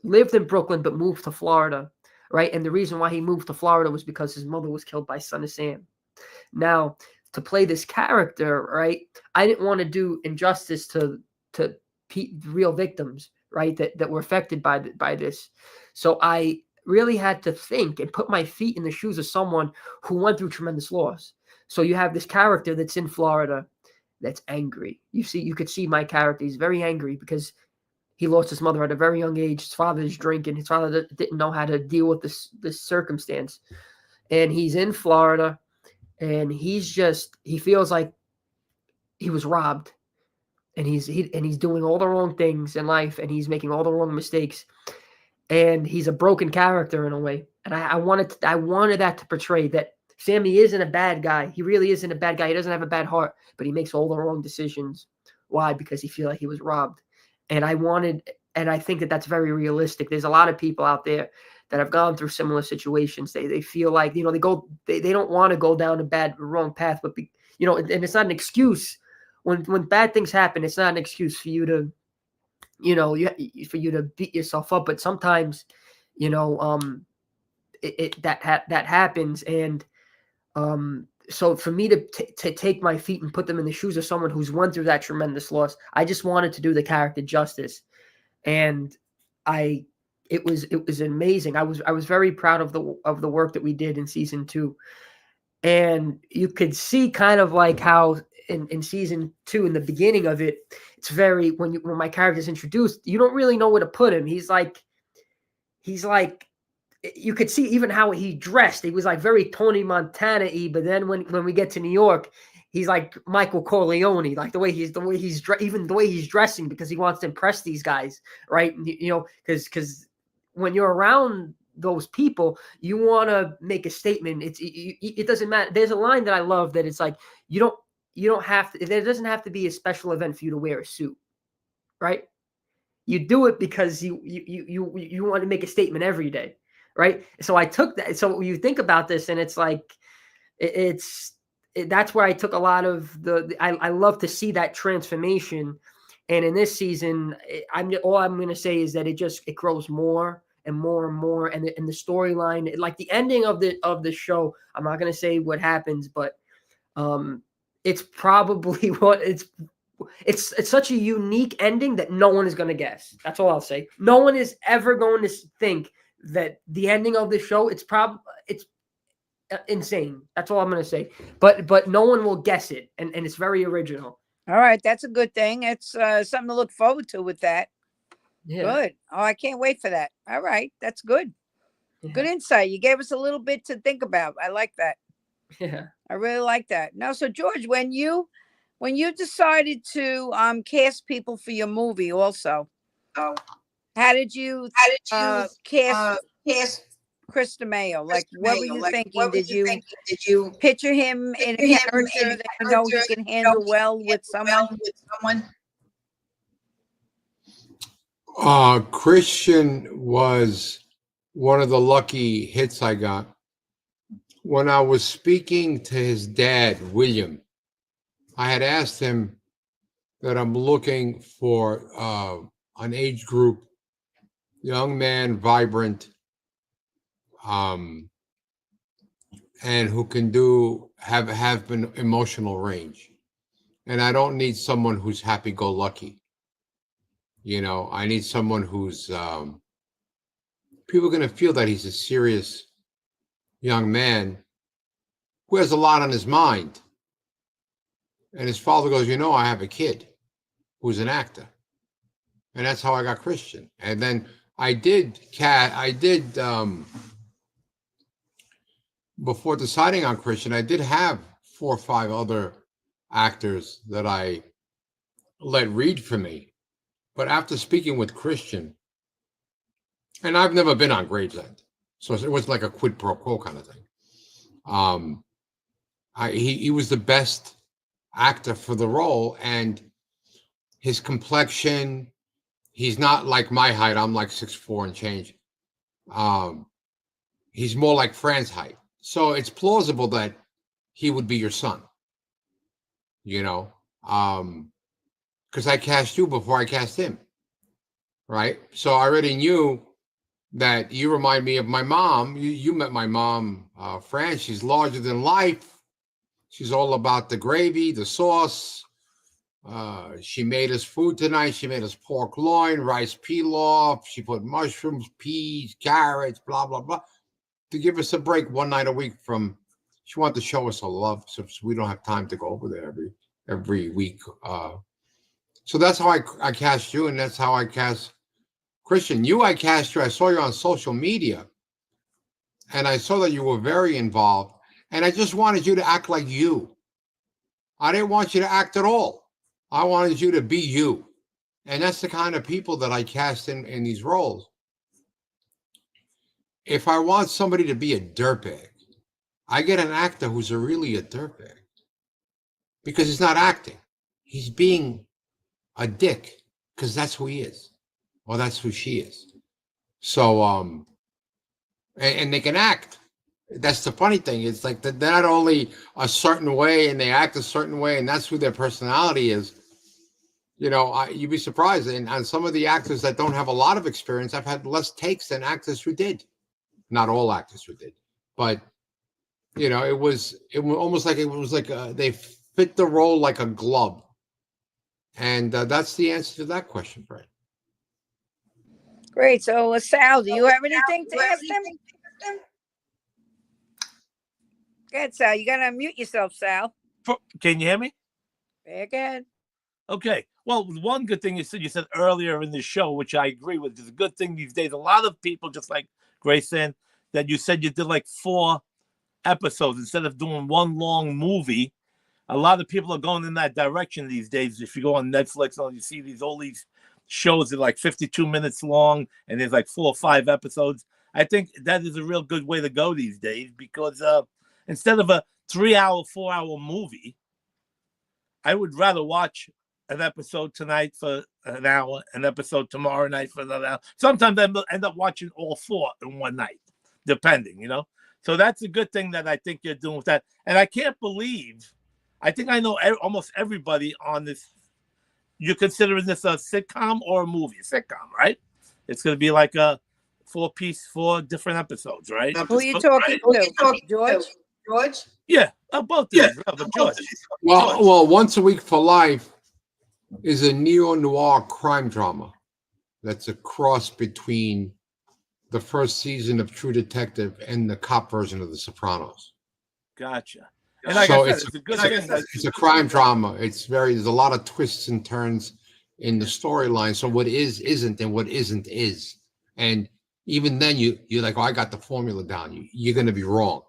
lived in Brooklyn but moved to Florida, right? And the reason why he moved to Florida was because his mother was killed by Son of Sam. Now, to play this character, right, I didn't want to do injustice to real victims, right, that were affected by this. So I really had to think and put my feet in the shoes of someone who went through tremendous loss. So you have this character that's in Florida that's angry. You could see my character. He's very angry because he lost his mother at a very young age. His father's drinking. His father didn't know how to deal with this circumstance. And he's in Florida, and he feels like he was robbed. And he's doing all the wrong things in life, and he's making all the wrong mistakes. And he's a broken character in a way. And I wanted that to portray that Sammy isn't a bad guy. He really isn't a bad guy. He doesn't have a bad heart, but he makes all the wrong decisions. Why? Because he feels like he was robbed. And I think that that's very realistic. There's a lot of people out there that have gone through similar situations. They feel like, they don't want to go down a wrong path, but and it's not an excuse. When bad things happen, it's not an excuse for you to, for you to beat yourself up. But sometimes, that happens. And so for me to take my feet and put them in the shoes of someone who's went through that tremendous loss, I just wanted to do the character justice. And it was amazing. I was very proud of the work that we did in season 2. And you could see kind of like how in season 2, in the beginning of it, it's very, when my character's introduced, you don't really know where to put him. He's like, you could see even how he dressed. He was like very Tony Montana-y, but then when we get to New York, he's like Michael Corleone, like the way he's dressing, because he wants to impress these guys, right? Because when you're around those people, you want to make a statement. It doesn't matter. There's a line that I love that it's like, you don't have to, there doesn't have to be a special event for you to wear a suit, right? You do it because you want to make a statement every day, right? So I took that. So you think about this, and it's like that's where I took a lot of I love to see that transformation. And in this season, all I'm going to say is that it grows more and more and more, and the storyline, like the ending of the show. I'm not going to say what happens, but it's probably what it's such a unique ending that no one is going to guess. That's all I'll say. No one is ever going to think that the ending of the show. It's insane. That's all I'm going to say. But no one will guess it, and it's very original. All right, that's a good thing. It's something to look forward to with that. Yeah. Good. Oh, I can't wait for that. All right, that's good. Yeah. Good insight. You gave us a little bit to think about. I like that. Yeah. I really like that. Now, so George, when you decided to cast people for your movie, also, how did you cast Chris DeMayo? Like, what were you thinking? Did you picture him in a character that you know he can handle well with someone? Christian was one of the lucky hits I got. When I was speaking to his dad, William, I had asked him that I'm looking for an age group, young man, vibrant, and who can have an emotional range. And I don't need someone who's happy-go-lucky. You know, I need someone who's people are going to feel that he's a serious young man who has a lot on his mind. And his father goes, you know, I have a kid who's an actor. And that's how I got Christian. And then before deciding on Christian, I did have 4 or 5 other actors that I let read for me. But after speaking with Christian, and I've never been on Gravesend, so it was like a quid pro quo kind of thing. He was the best actor for the role, and his complexion, he's not like my height. I'm like 6'4" and change. He's more like Fran's height. So it's plausible that he would be your son, you know, because I cast you before I cast him, right? So I already knew that you remind me of my mom. You met my mom, Fran. She's larger than life. She's all about the gravy, the sauce. She made us food tonight. She made us pork loin, rice pilaf. She put mushrooms, peas, carrots, blah, blah, blah, to give us a break one night a week from, she wanted to show us a love, so we don't have time to go over there every week. So that's how I cast you, and that's how I cast Christian. I cast you. I saw you on social media, and I saw that you were very involved, and I just wanted you to act like you. I didn't want you to act at all. I wanted you to be you. And that's the kind of people that I cast in these roles. If I want somebody to be a dirtbag, I get an actor who's really a dirtbag, because he's not acting. He's being a dick, because that's who he is. Or that's who she is. So, and they can act. That's the funny thing. It's like they're not only a certain way and they act a certain way, and that's who their personality is. You know, you'd be surprised. And on some of the actors that don't have a lot of experience, I've had less takes than actors who did. Not all actors who did, but you know, it was almost like they fit the role like a glove. And that's the answer to that question, Fred. Great. So, Sal, do you have anything to ask them? Go ahead, Sal. You got to unmute yourself, Sal. Can you hear me? Yeah, go ahead. Okay. Well, one good thing you said earlier in the show, which I agree with, is a good thing these days. A lot of people, just like Grayson, that you said you did like 4 episodes instead of doing one long movie. A lot of people are going in that direction these days. If you go on Netflix, you see all these shows that are like 52 minutes long, and there's like 4 or 5 episodes. I think that is a real good way to go these days, because instead of a 3-hour, 4-hour movie, I would rather watch an episode tonight for an hour, an episode tomorrow night for another hour. Sometimes I end up watching all 4 in one night, depending, So that's a good thing that I think you're doing with that. And I can't believe, I think I know almost everybody on this. You're considering this a sitcom or a movie? Sitcom, right? It's going to be like a 4-piece, 4 different episodes, right? Who are you talking to, George? Yeah, both of these. But George. Well, Once a Week for Life is a neo-noir crime drama that's a cross between the first season of True Detective and the cop version of The Sopranos. Gotcha. And like So I said, it's a good thing. It's a crime drama. There's a lot of twists and turns in the storyline. So what is isn't, and what isn't is. And even then, you're like, oh, I got the formula down. You're going to be wrong.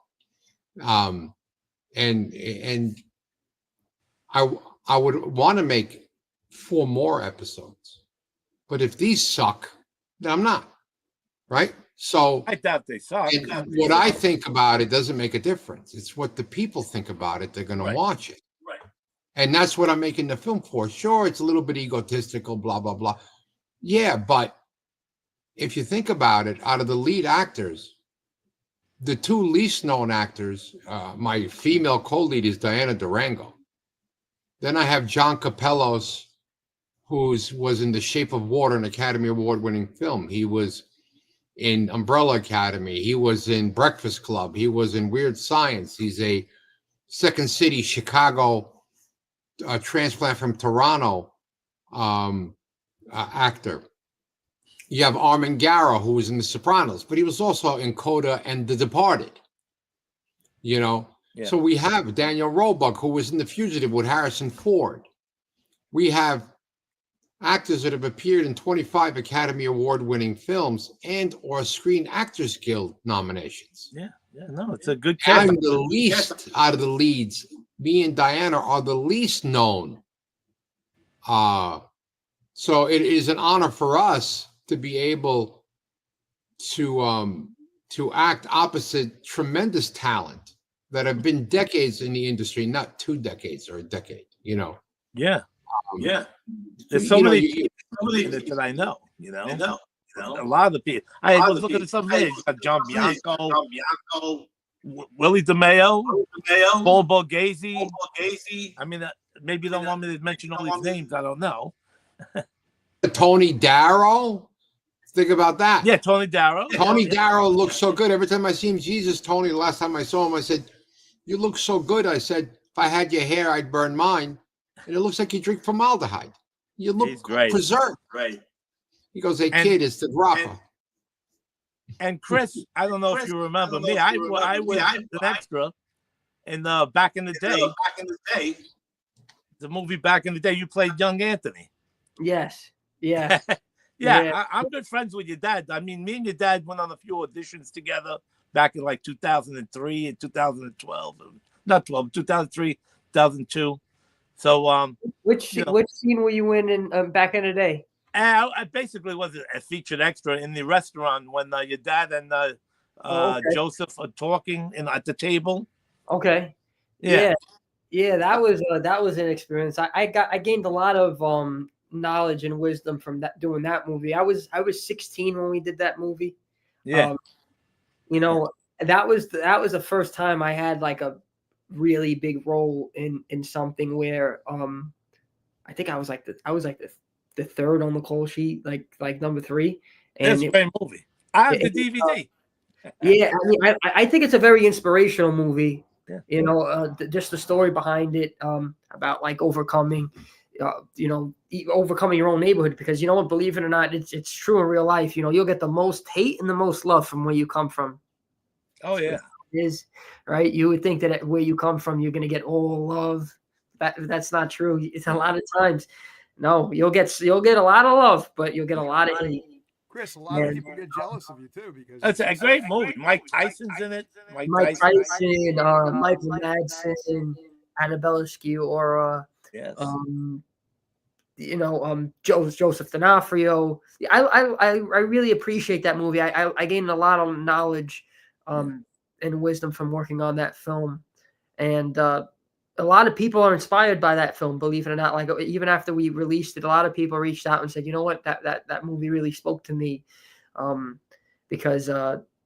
And I would want to make 4 more episodes, but if these suck, then I'm not. Right. So I doubt they suck. What I think about it doesn't make a difference. It's what the people think about it. They're going to watch it. Right. And that's what I'm making the film for. Sure, it's a little bit egotistical, blah, blah, blah. Yeah, but if you think about it, out of the lead actors, the 2 least known actors, my female co-lead is Diana Durango. Then I have John Capellos, who was in The Shape of Water, an Academy Award-winning film. He was in Umbrella Academy. He was in Breakfast Club. He was in Weird Science. He's a Second City, Chicago transplant from Toronto actor. You have Armin Gara, who was in The Sopranos, but he was also in Coda and The Departed. Yeah. So we have Daniel Roebuck, who was in The Fugitive with Harrison Ford. We have actors that have appeared in 25 Academy Award-winning films and or Screen Actors Guild nominations. Yeah, no, it's a good cast. I'm the least out of the leads. Me and Diana are the least known. So it is an honor for us to be able to act opposite tremendous talent that have been decades in the industry, not 2 decades or a decade, Yeah. Yeah. There's so many people that I know, A lot of the people. I was looking at some names. You got John Bianco, Willie DeMeo, Paul Borghese. I mean, maybe you don't want me to mention all these names. I don't know. Tony Darrow. Think about that. Yeah, Tony Darrow. Tony Darrow looks so good. Every time I see him, Jesus, Tony, the last time I saw him, I said, you look so good. I said, if I had your hair, I'd burn mine. And it looks like you drink formaldehyde. You look preserved. Right. He goes, hey, kid, it's the dropper. And Chris, I don't know if you remember me. I was an extra in back in the day. The movie Back in the Day, you played young Anthony. Yes. Yeah. Yeah. I'm good friends with your dad. I mean, me and your dad went on a few auditions together back in like 2003 and 2012. Not 12, 2003, 2002. So, which scene were you in Back in the Day? I basically was a featured extra in the restaurant when your dad and Joseph are talking at the table. Okay. Yeah. That was an experience. I gained a lot of knowledge and wisdom from doing that movie. I was 16 when we did that movie. Yeah. That was the first time I had like a really big role in something where I think I was like the third on the call sheet, like number 3. And it's a great movie. I have the DVD. Yeah, I mean, I think it's a very inspirational movie. Yeah. Just the story behind it, about like overcoming your own neighborhood, because believe it or not, it's true in real life. You'll get the most hate and the most love from where you come from. Oh yeah, it is right. You would think that where you come from, you're going to get all love. That's not true. It's a lot of times. No, you'll get a lot of love, but you'll get a lot of hate. Chris, a lot of people get jealous of you too because that's a great movie. Mike Tyson's in it. Mike Tyson, Michael Madsen, Annabella Sciorra. Yes. Joseph D'Onofrio. I really appreciate that movie. I gained a lot of knowledge and wisdom from working on that film. And a lot of people are inspired by that film, believe it or not. Like even after we released it, a lot of people reached out and said, you know what, that movie really spoke to me, because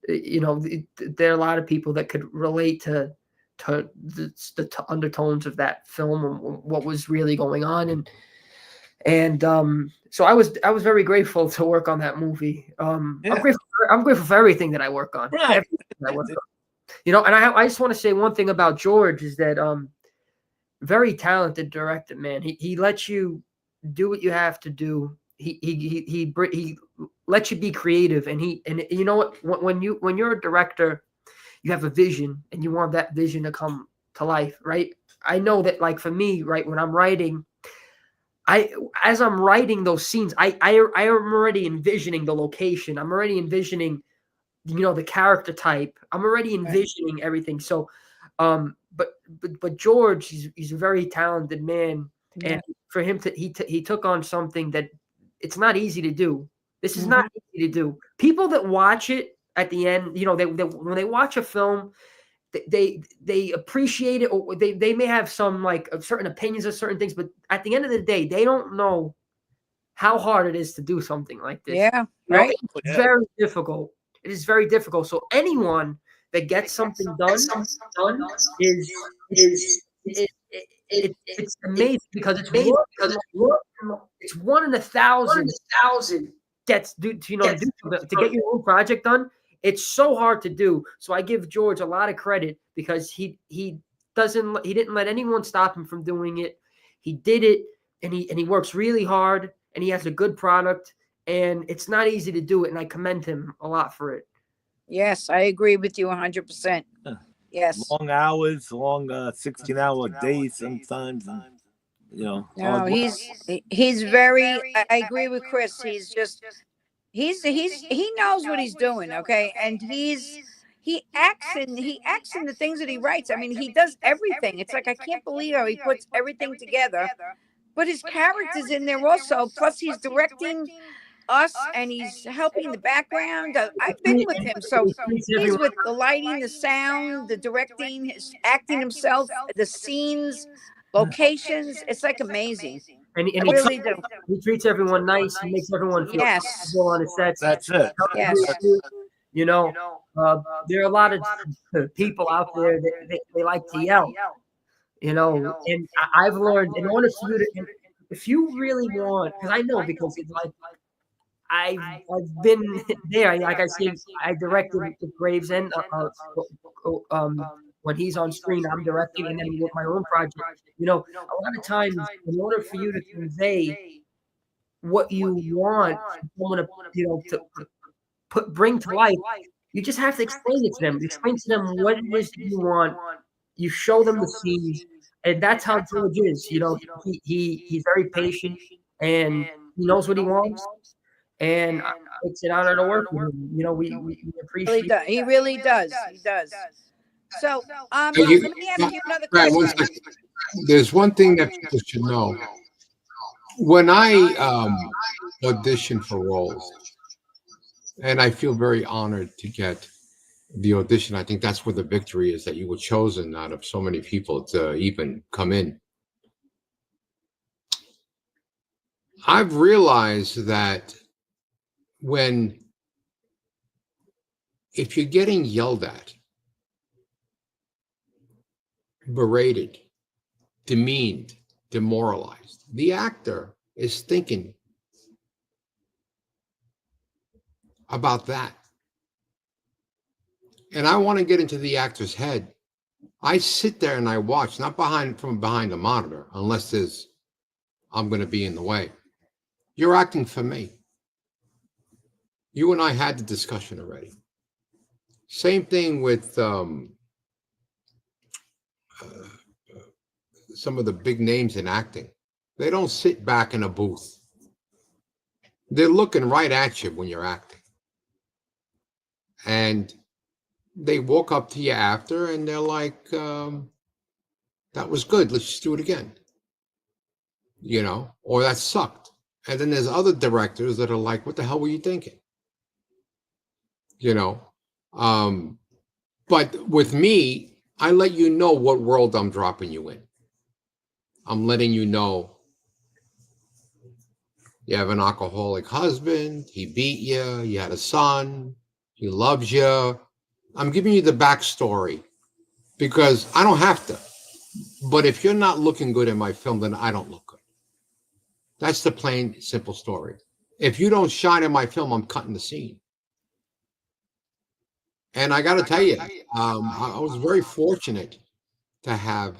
you know, there are a lot of people that could relate to the undertones of that film and what was really going on, and so I was very grateful to work on that movie. Yeah. I'm grateful for everything that I work on. Right. Everything that I work on. You know, and I just want to say one thing about George is that very talented director, man. He lets you do what you have to do. He lets you be creative, and you know what, when you're a director, you have a vision and you want that vision to come to life, right? I know that, like, for me, right, when I'm writing, as I'm writing those scenes, I am already envisioning the location. I'm already envisioning, you know, the character type. I'm already envisioning everything. So, but George, he's a very talented man, and for him he took on something that it's not easy to do. This is not easy to do. People that watch it at the end, you know, they when they watch a film, they appreciate it, or they may have some like certain opinions of certain things, but at the end of the day, they don't know how hard it is to do something like this. Yeah, You know, right. it's very difficult. It is very difficult. So anyone that gets something done is it's amazing, because it's one in a thousand gets to get your own project done. It's so hard to do. So I give George a lot of credit, because he didn't let anyone stop him from doing it. He did it, and he works really hard, and he has a good product, and it's not easy to do it, and I commend him a lot for it. Yes, I agree with you 100%. Yes. Long hours, long 16-hour days sometimes. And, you know. No, he's very. I agree with Chris. He's just he knows what he's doing. Okay, and he acts in the things that he writes. I mean, he does everything. It's like, I can't believe how he puts everything together. But his character's in there also. Plus, he's directing us, and he's helping the background. I've been with him, so he's with the lighting, the sound, the directing, his acting himself, the scenes, locations. It's like amazing. And I really do. He treats everyone nice. He makes everyone feel comfortable on his sets. That's it. Yes. You know, there are a lot of people out there that they like to yell. You know, and I've learned, in order for you to, if you really want, because I know, because it's like, I've been there. Like I said, I directed the Gravesend. When he's on screen, I'm directing, and then with my own project. You know, a lot of times, in order for you to convey what you want someone to, you know, to bring to life, you just have to explain it to them. Explain to them what it is that you want. You show them the scenes, and that's how George is. You know, he's very patient, and he knows what he wants. And it's an honor to work with him. You know, we appreciate it. He really does. He does. So, let me ask you another question. There's one thing that people should know. When I audition for roles, and I feel very honored to get the audition, I think that's where the victory is, that you were chosen out of so many people to even come in. I've realized that if you're getting yelled at, berated, demeaned, demoralized, the actor is thinking about that. And I want to get into the actor's head. I sit there and I watch, not from behind a monitor, unless I'm going to be in the way. You're acting for me. You and I had the discussion already. Same thing with some of the big names in acting. They don't sit back in a booth. They're looking right at you when you're acting. And they walk up to you after and they're like, that was good. Let's just do it again. You know, or that sucked. And then there's other directors that are like, what the hell were you thinking? You know, but with me, I let you know what world I'm dropping you in. I'm letting you know you have an alcoholic husband, he beat you, you had a son, he loves you. I'm giving you the backstory because I don't have to. But if you're not looking good in my film, then I don't look good. That's the plain, simple story. If you don't shine in my film, I'm cutting the scene. And I got to tell you, I was very fortunate to have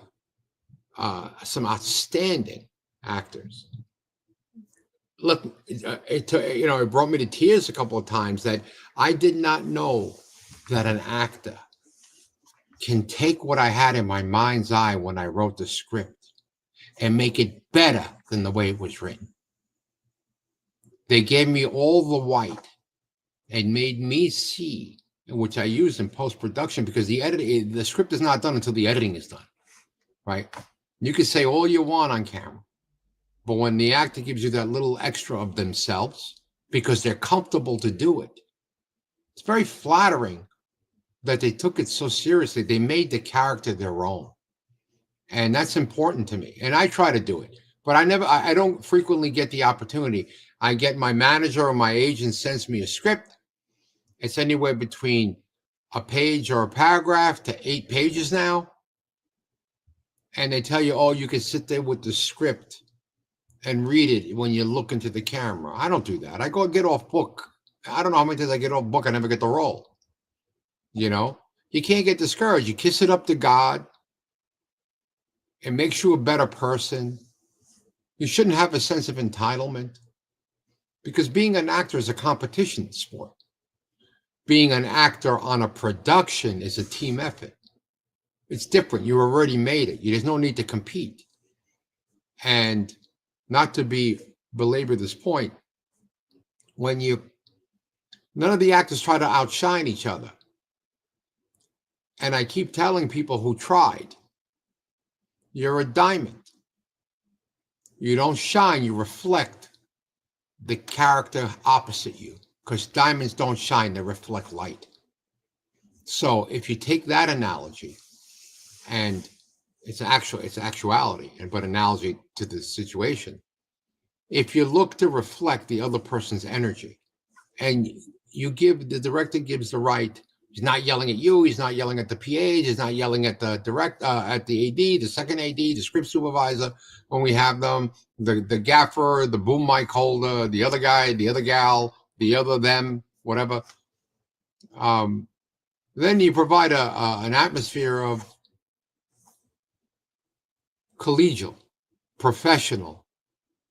some outstanding actors. Look, it brought me to tears a couple of times that I did not know that an actor can take what I had in my mind's eye when I wrote the script and make it better than the way it was written. They gave me all the white and made me see, which I used in post-production because the script is not done until the editing is done, right? You can say all you want on camera, but when the actor gives you that little extra of themselves because they're comfortable to do it, it's very flattering that they took it so seriously. They made the character their own. And that's important to me. And I try to do it, but I don't frequently get the opportunity. I get my manager or my agent sends me a script. It's anywhere between a page or a paragraph to 8 pages now. And they tell you, oh, you can sit there with the script and read it when you look into the camera. I don't do that. I go get off book. I don't know how many times I get off book. I never get the role. You can't get discouraged. You kiss it up to God. It makes you a better person. You shouldn't have a sense of entitlement because being an actor is a competition sport. Being an actor on a production is a team effort. It's different. You already made it. There's no need to compete. And not to belabor this point, none of the actors try to outshine each other. And I keep telling people who tried, you're a diamond. You don't shine, you reflect the character opposite you because diamonds don't shine, they reflect light. So if you take that analogy, and it's actuality, but analogy to the situation, if you look to reflect the other person's energy and the director gives the right, he's not yelling at you, he's not yelling at the PA, he's not yelling at the at the AD, the second AD, the script supervisor, when we have them, the gaffer, the boom mic holder, the other guy, the other gal, the other them, whatever. Then you provide an atmosphere of collegial, professional.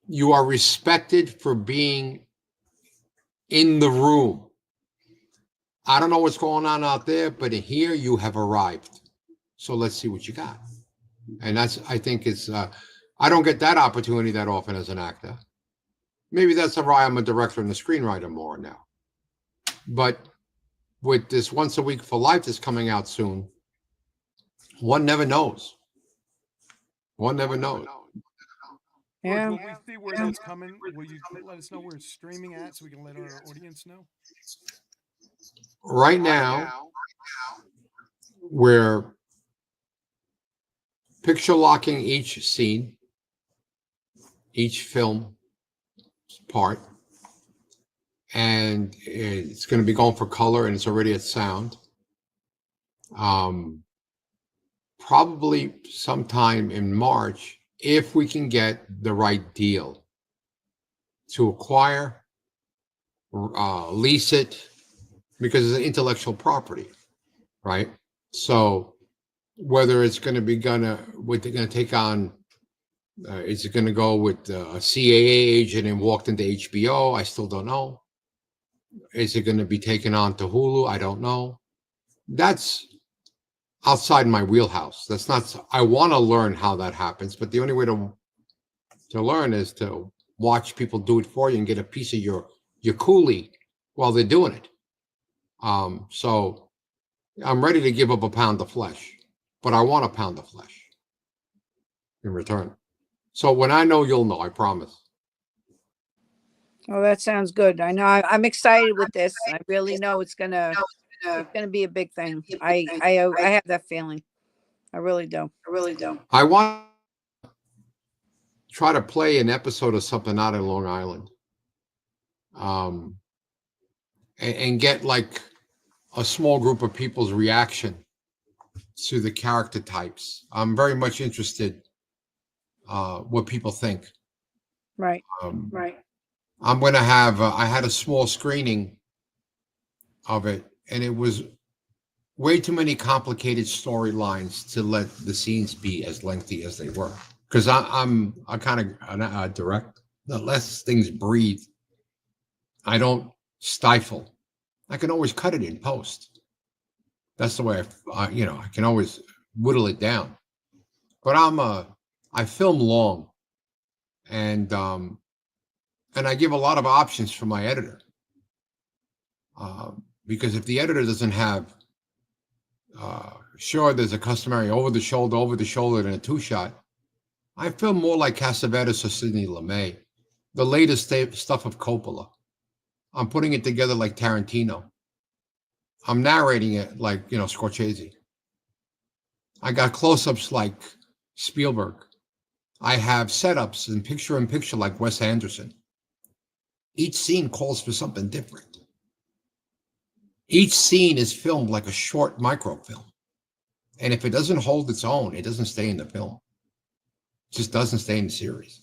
You are respected for being in the room. I don't know what's going on out there, but here you have arrived. So let's see what you got. And I think I don't get that opportunity that often as an actor. Maybe that's why I'm a director and a screenwriter more now. But with this Once a Week for Life that's coming out soon, one never knows. One never knows. Yeah. Will we see where that's coming? Will you let us know where it's streaming at so we can let our audience know? Right now, we're picture locking each scene, each film part, and it's going to be going for color, and it's already at sound. Probably sometime in March, if we can get the right deal to acquire, lease it, because it's an intellectual property, right? So whether it's going to be they're going to take on, is it going to go with a CAA agent and walked into HBO? I still don't know. Is it going to be taken on to Hulu? I don't know. That's outside my wheelhouse. That's not. I want to learn how that happens, but the only way to learn is to watch people do it for you and get a piece of your coolie while they're doing it. So I'm ready to give up a pound of flesh, but I want a pound of flesh in return. So when I know, you'll know, I promise. Oh, that sounds good. I know I'm excited with this. I really know it's gonna be a big thing. I have that feeling. I really do. I want try to play an episode of something out in Long Island, and get like a small group of people's reaction to the character types. I'm very much interested what people think. Right. Right. I'm going to have. I had a small screening of it, and it was way too many complicated storylines to let the scenes be as lengthy as they were. Because I'm a kind of direct. The less things breathe, I don't stifle. I can always cut it in post. That's the way I can always whittle it down. But I film long, and I give a lot of options for my editor. Because if the editor doesn't have, sure, there's a customary over the shoulder, and a two-shot. I film more like Cassavetes or Sidney LeMay, the latest stuff of Coppola. I'm putting it together like Tarantino. I'm narrating it like, Scorsese. I got close-ups like Spielberg. I have setups and picture like Wes Anderson. Each scene calls for something different. Each scene is filmed like a short microfilm. And if it doesn't hold its own, it doesn't stay in the film. It just doesn't stay in the series.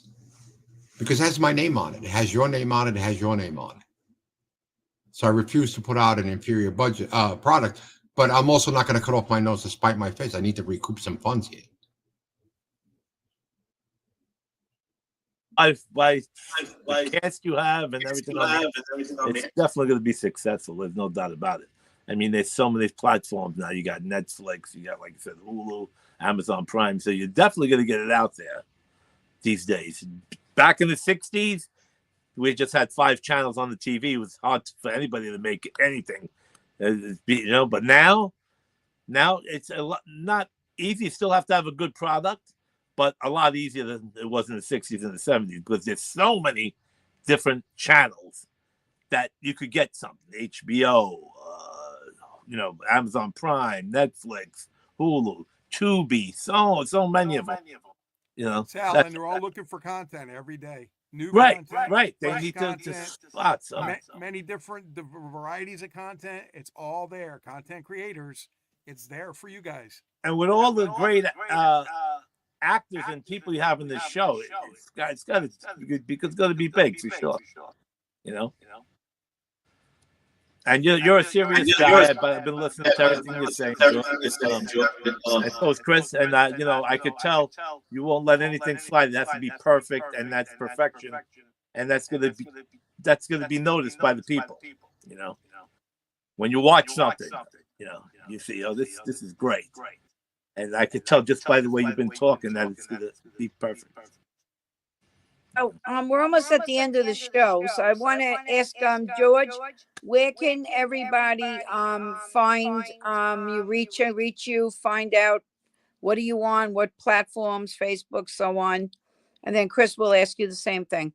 Because it has my name on it. It has your name on it. It has your name on it. So I refuse to put out an inferior budget product, but I'm also not going to cut off my nose to spite my face. I need to recoup some funds here. The cast you have and everything it's definitely going to be successful. There's no doubt about it. I mean, there's so many platforms now. You got Netflix, you got, like I said, Hulu, Amazon Prime. So you're definitely going to get it out there these days. Back in the 60s, we just had 5 channels on the TV. It was hard for anybody to make anything, But now it's not easy. You still have to have a good product, but a lot easier than it was in the 60s and the 70s because there's so many different channels that you could get something. HBO, Amazon Prime, Netflix, Hulu, Tubi, so many of them. Sal, and they're all looking for content every day. New content, right. They need to spot many different varieties of content. It's all there. Content creators, it's there for you guys. And with all the great actors and people you have in this show, it's got to be big for sure. And you're a serious guy, but I've been listening to everything you're saying. And so is Chris, and I could tell you won't let anything slide. It has to be perfect, and that's perfection, and that's gonna be noticed by the people. When you watch something, you see, this is great, and I could tell just by the way you've been talking that it's gonna be perfect. Oh, we're almost at the end of the show, so I want to ask George, where can everybody find you, reach you, find out what are you on, what platforms, Facebook, so on, and then Chris will ask you the same thing.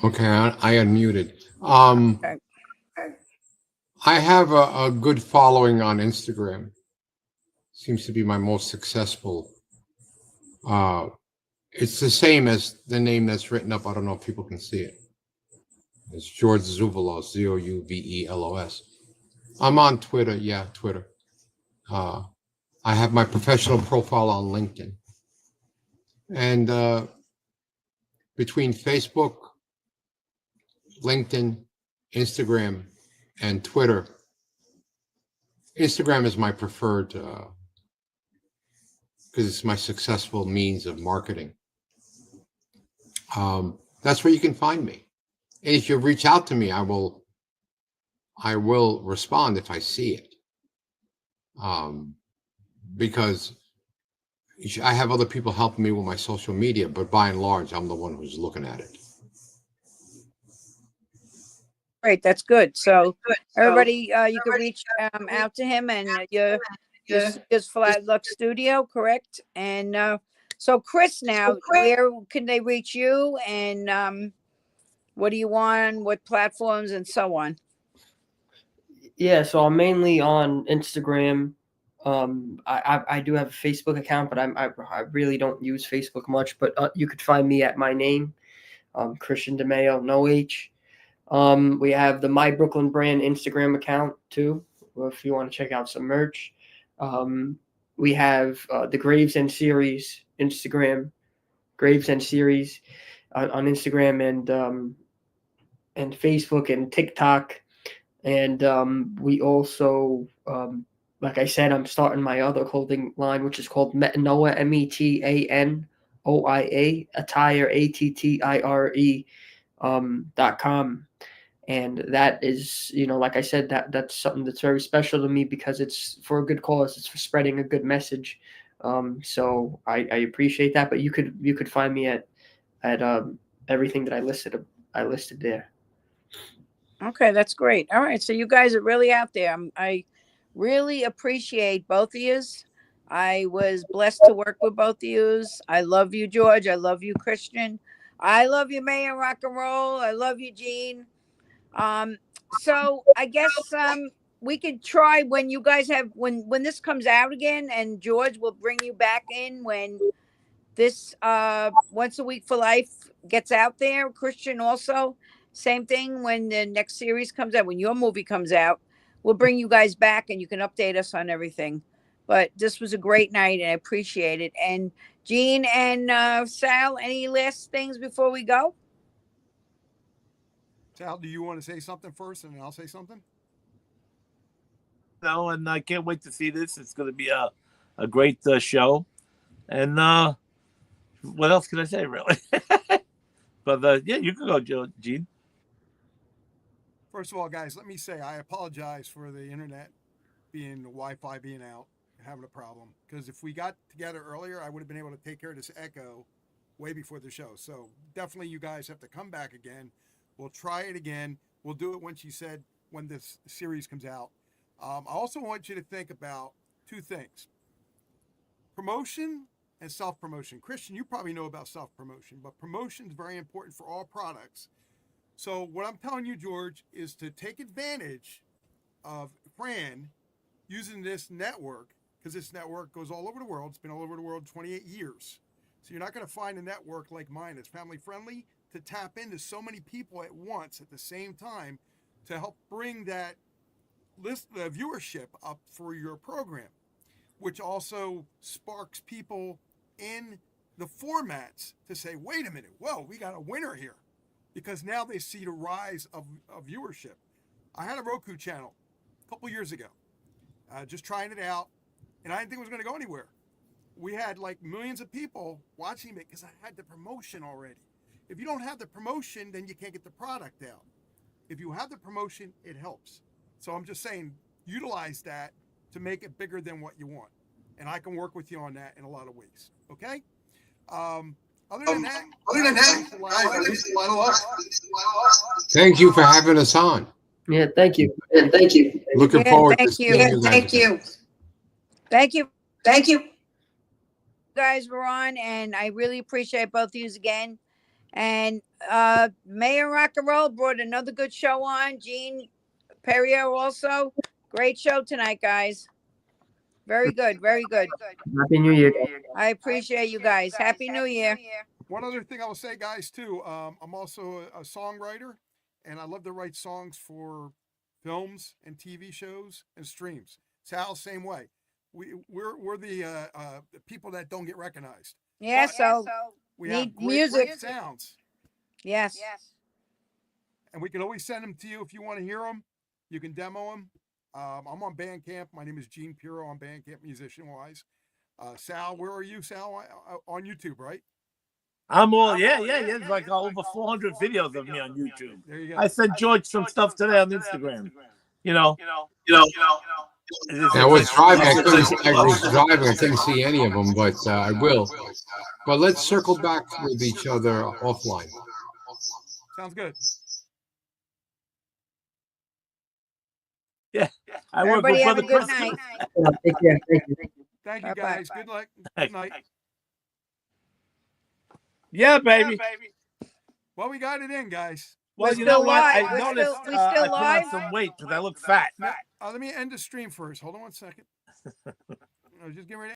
Okay, I unmuted. Okay. I have a good following on Instagram. Seems to be my most successful. It's the same as the name that's written up. I don't know if people can see it. It's George Zouvelos, Zouvelos. I'm on Twitter. Yeah, Twitter. I have my professional profile on LinkedIn. And between Facebook, LinkedIn, Instagram, and Twitter, Instagram is my preferred because it's my successful means of marketing. That's where you can find me. And if you reach out to me, I will respond if I see it. Because I have other people helping me with my social media, but by and large, I'm the one who's looking at it. Great, that's good. So everybody, you can reach out to him, and you're just Flat Luck Studio, correct? And so Chris, now where can they reach you, and what do you want, what platforms, and so on? Yeah, so I'm mainly on Instagram I do have a Facebook account, but I really don't use Facebook much. But you could find me at my name, Christian DeMayo, no H. We have the My Brooklyn Brand Instagram account too, if you want to check out some merch. We have the Graves and Series Instagram, Graves and Series on Instagram and Facebook and TikTok. And we also, like I said, I'm starting my other clothing line, which is called Metanoia, METANOIA, attire, ATTIRE, .com. And that is, like I said, that's something that's very special to me because it's for a good cause. It's for spreading a good message. So I appreciate that. But you could find me at everything that I listed there. Okay, that's great. All right, so you guys are really out there. I really appreciate both of yous. I was blessed to work with both of yous. I love you, George. I love you, Christian. I love you, Mayor Rock and Roll. I love you, Gene. So I guess we could try when you guys have when this comes out again, and George will bring you back in when this Once a Week for Life gets out there. Christian also, same thing when the next series comes out, when your movie comes out, we'll bring you guys back and you can update us on everything. But this was a great night and I appreciate it. And Gene and Sal, any last things before we go? Sal, do you want to say something first and then I'll say something? No, and I can't wait to see this. It's going to be a great show. And what else can I say, really? But yeah, you can go, Gene. First of all, guys, let me say I apologize for the internet the Wi-Fi being out and having a problem. Because if we got together earlier, I would have been able to take care of this echo way before the show. So definitely you guys have to come back again. We'll try it again. We'll do it when she said when this series comes out. I also want you to think about two things. Promotion and self-promotion. Christian, you probably know about self-promotion, but promotion is very important for all products. So what I'm telling you, George, is to take advantage of Fran using this network, because this network goes all over the world. It's been all over the world 28 years. So you're not going to find a network like mine that's family friendly to tap into so many people at once at the same time to help bring that viewership up for your program, which also sparks people in the formats to say, wait a minute, whoa, we got a winner here. Because now they see the rise of viewership. I had a Roku channel a couple years ago, just trying it out, and I didn't think it was going to go anywhere. We had like millions of people watching it because I had the promotion already. If you don't have the promotion, then you can't get the product out. If you have the promotion, it helps. So I'm just saying, utilize that to make it bigger than what you want. And I can work with you on that in a lot of ways. Okay? Other than that, thank you for having us on. Yeah, thank you. Looking forward to thank seeing you. you guys. Thank you. You guys were on, and I really appreciate both of you again. And Mayor Rock and Roll brought another good show on. Gene Perrier also. Great show tonight, guys. Very good. Very good. Happy New Year. I appreciate you guys. Happy New Year. One other thing I will say, guys, too, I'm also a songwriter, and I love to write songs for films and TV shows and streams. Sal, same way. We're the people that don't get recognized. Yeah, so we need have music sounds. Yes. And we can always send them to you if you want to hear them. You can demo them. I'm on Bandcamp. My name is Gene Puro on Bandcamp, musician-wise. Sal, where are you, Sal? On YouTube, right? I'm all, yeah. There's like over 400 videos of me on YouTube. There you go. I sent George some stuff today on Instagram. I was driving. I couldn't see any of them, but I will. But let's circle back with each other offline. Sounds good. Yeah. Everybody have a good night. Take care. Thank you, guys. Good luck. Good night. Yeah, baby. Well, we got it in, guys. Well, you know what? I noticed I put on some weight because I look fat. Let me end the stream first. Hold on one second. I was just getting ready to